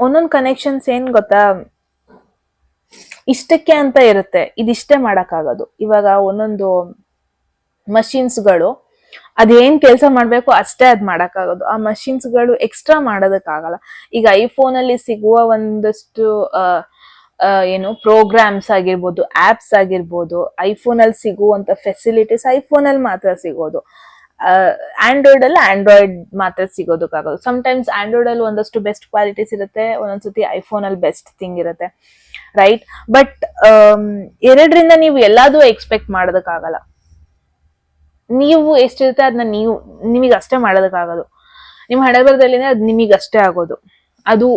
ಒಂದೊಂದು ಕನೆಕ್ಷನ್ಸ್ ಏನ್ ಗೊತ್ತಾ, ಇಷ್ಟಕ್ಕೆ ಅಂತ ಇರುತ್ತೆ, ಇದಿಷ್ಟೇ ಮಾಡಕ್ಕಾಗೋದು. ಇವಾಗ ಒಂದೊಂದು ಮಷಿನ್ಸ್ಗಳು ಅದೇನ್ ಕೆಲಸ ಮಾಡ್ಬೇಕು ಅಷ್ಟೇ ಅದ್ ಮಾಡಕ್ಕಾಗೋದು. ಆ ಮಷಿನ್ಸ್ಗಳು ಎಕ್ಸ್ಟ್ರಾ ಮಾಡೋದಕ್ಕಾಗಲ್ಲ. ಈಗ ಐಫೋನ್ ಅಲ್ಲಿ ಸಿಗುವ ಒಂದಷ್ಟು ಪ್ರೋಗ್ರಾಮ್ಸ್ ಆಗಿರ್ಬೋದು, ಆಪ್ಸ್ ಆಗಿರ್ಬೋದು, ಐಫೋನ್ ಅಲ್ಲಿ ಸಿಗುವಂತ ಫೆಸಿಲಿಟೀಸ್ ಐಫೋನ್ ಅಲ್ಲಿ ಮಾತ್ರ ಸಿಗೋದು. ಆಂಡ್ರಾಯ್ಡ್ ಅಲ್ಲಿ ಆಂಡ್ರಾಯ್ಡ್ ಮಾತ್ರ ಸಿಗೋದಕ್ಕಾಗೋದು. ಸಮ್ಟೈಮ್ಸ್ ಆಂಡ್ರಾಯ್ಡ್ ಅಲ್ಲಿ ಒಂದಷ್ಟು ಬೆಸ್ಟ್ ಕ್ವಾಲಿಟೀಸ್ ಇರುತ್ತೆ, ಒಂದೊಂದ್ಸತಿ ಐಫೋನ್ ಅಲ್ಲಿ ಬೆಸ್ಟ್ ಥಿಂಗ್ ಇರುತ್ತೆ, ರೈಟ್? ಬಟ್ ಎರಡರಿಂದ ನೀವು ಎಲ್ಲಾದ್ರೂ ಎಕ್ಸ್ಪೆಕ್ಟ್ ಮಾಡೋದಕ್ಕಾಗಲ್ಲ. ನೀವು ಎಷ್ಟಿರುತ್ತೆ ಅದನ್ನ ನಿಮಗೆ ಅಷ್ಟೇ ಮಾಡೋದಕ್ಕಾಗೋದು. ನಿಮ್ಮ ಹಣೆ ಬರದಲ್ಲಿ ಅದು ನಿಮಗಷ್ಟೇ ಆಗೋದು, ಅದು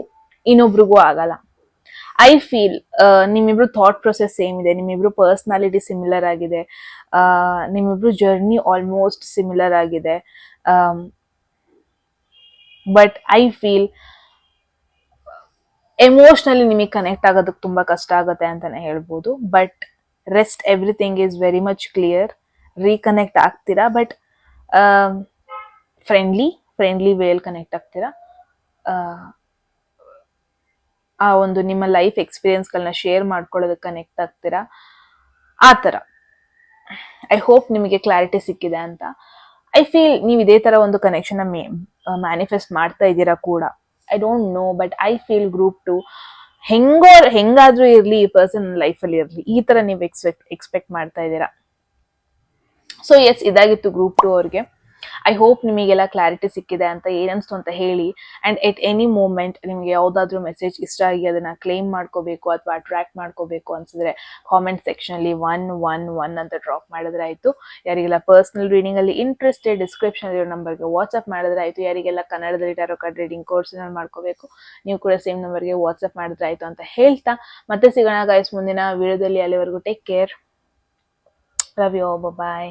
ಇನ್ನೊಬ್ರಿಗೂ ಆಗಲ್ಲ. ಐ ಫೀಲ್ ನಿಮ್ಮಿಬ್ರು ಥಾಟ್ ಪ್ರೊಸೆಸ್ ಸೇಮ್ ಇದೆ, ನಿಮ್ಮಿಬ್ರು ಪರ್ಸನಾಲಿಟಿ ಸಿಮಿಲರ್ ಆಗಿದೆ, ನಿಮ್ಮಿಬ್ರು ಜರ್ನಿ ಆಲ್ಮೋಸ್ಟ್ ಸಿಮಿಲರ್ ಆಗಿದೆ. ಬಟ್ ಐ ಫೀಲ್ ಎಮೋಷ್ನಲಿ ನಿಮಗೆ ಕನೆಕ್ಟ್ ಆಗೋದಕ್ಕೆ ತುಂಬಾ ಕಷ್ಟ ಆಗುತ್ತೆ ಅಂತಾನೆ ಹೇಳ್ಬೋದು. But rest everything is very much clear. Reconnect ಆಗ್ತೀರಾ, ಬಟ್ ಫ್ರೆಂಡ್ಲಿ ವೇಲ್ ಕನೆಕ್ಟ್ ಆಗ್ತೀರಾ. ಆ ಒಂದು ನಿಮ್ಮ ಲೈಫ್ ಎಕ್ಸ್ಪೀರಿಯನ್ಸ್ಗಳನ್ನ ಶೇರ್ ಮಾಡ್ಕೊಳ್ಳೋದಕ್ಕೆ ಕನೆಕ್ಟ್ ಆಗ್ತೀರಾ, ಆ ಥರ. ಐ ಹೋಪ್ ನಿಮಗೆ ಕ್ಲಾರಿಟಿ ಸಿಕ್ಕಿದೆ ಅಂತ. ಐ ಫೀಲ್ ನೀವು ಇದೇ ತರ ಒಂದು ಕನೆಕ್ಷನ್ ಮ್ಯಾನಿಫೆಸ್ಟ್ ಮಾಡ್ತಾ ಇದ್ದೀರಾ ಕೂಡ. I don't no, but I feel group 2 ಹೆಂಗಾದ್ರೂ ಇರ್ಲಿ, ಈ ಪರ್ಸನ್ ಲೈಫಲ್ಲಿ ಇರ್ಲಿ, ಈ ತರ ನೀವು ಎಕ್ಸ್ಪೆಕ್ಟ್ ಮಾಡ್ತಾ ಇದ್ದೀರಾ. ಸೊ ಎಸ್, ಇದಾಗಿತ್ತು ಗ್ರೂಪ್ 2 ಅವ್ರಿಗೆ. ಐ ಹೋಪ್ ನಿಮಗೆಲ್ಲ ಕ್ಲಾರಿಟಿ ಸಿಕ್ಕಿದೆ ಅಂತ. ಏನನ್ಸ್ತು ಅಂತ ಹೇಳಿ. ಅಂಡ್ ಎಟ್ ಎನಿ ಮೂಮೆಂಟ್ ನಿಮ್ಗೆ ಯಾವ್ದಾದ್ರು ಮೆಸೇಜ್ ಇಷ್ಟ ಆಗಿ ಅದನ್ನ ಕ್ಲೇಮ್ ಮಾಡ್ಕೋಬೇಕು ಅಥವಾ ಅಟ್ರಾಕ್ಟ್ ಮಾಡ್ಕೋಬೇಕು ಅನ್ಸಿದ್ರೆ ಕಾಮೆಂಟ್ ಸೆಕ್ಷನ್ ಅಲ್ಲಿ 111 ಅಂತ ಡ್ರಾಪ್ ಮಾಡಿದ್ರೆ ಆಯ್ತು. ಯಾರಿಗೆಲ್ಲ ಪರ್ಸನಲ್ ರೀಡಿಂಗ್ ಅಲ್ಲಿ ಇಂಟ್ರೆಸ್ಟೆಡ್, ಡಿಸ್ಕ್ರಿಪ್ಷನ್ ಇರೋ ನಂಬರ್ಗೆ ವಾಟ್ಸ್ಆಪ್ ಮಾಡಿದ್ರೆ ಆಯ್ತು. ಯಾರಿಗೆಲ್ಲ ಕನ್ನಡದಲ್ಲಿ ಟಾರೋ ಕಾರ್ಡ್ ರೀಡಿಂಗ್ ಕೋರ್ಸ್ ಮಾಡ್ಕೋಬೇಕು, ನೀವು ಕೂಡ ಸೇಮ್ ನಂಬರ್ಗೆ ವಾಟ್ಸ್ಆಪ್ ಮಾಡಿದ್ರೆ ಆಯ್ತು ಅಂತ ಹೇಳ್ತಾ ಮತ್ತೆ ಸಿಗೋಣ ಗೈಸ್ ಮುಂದಿನ ವಿಡಿಯೋದಲ್ಲಿ. ಅಲ್ಲಿವರೆಗೂ take care, love you, bye.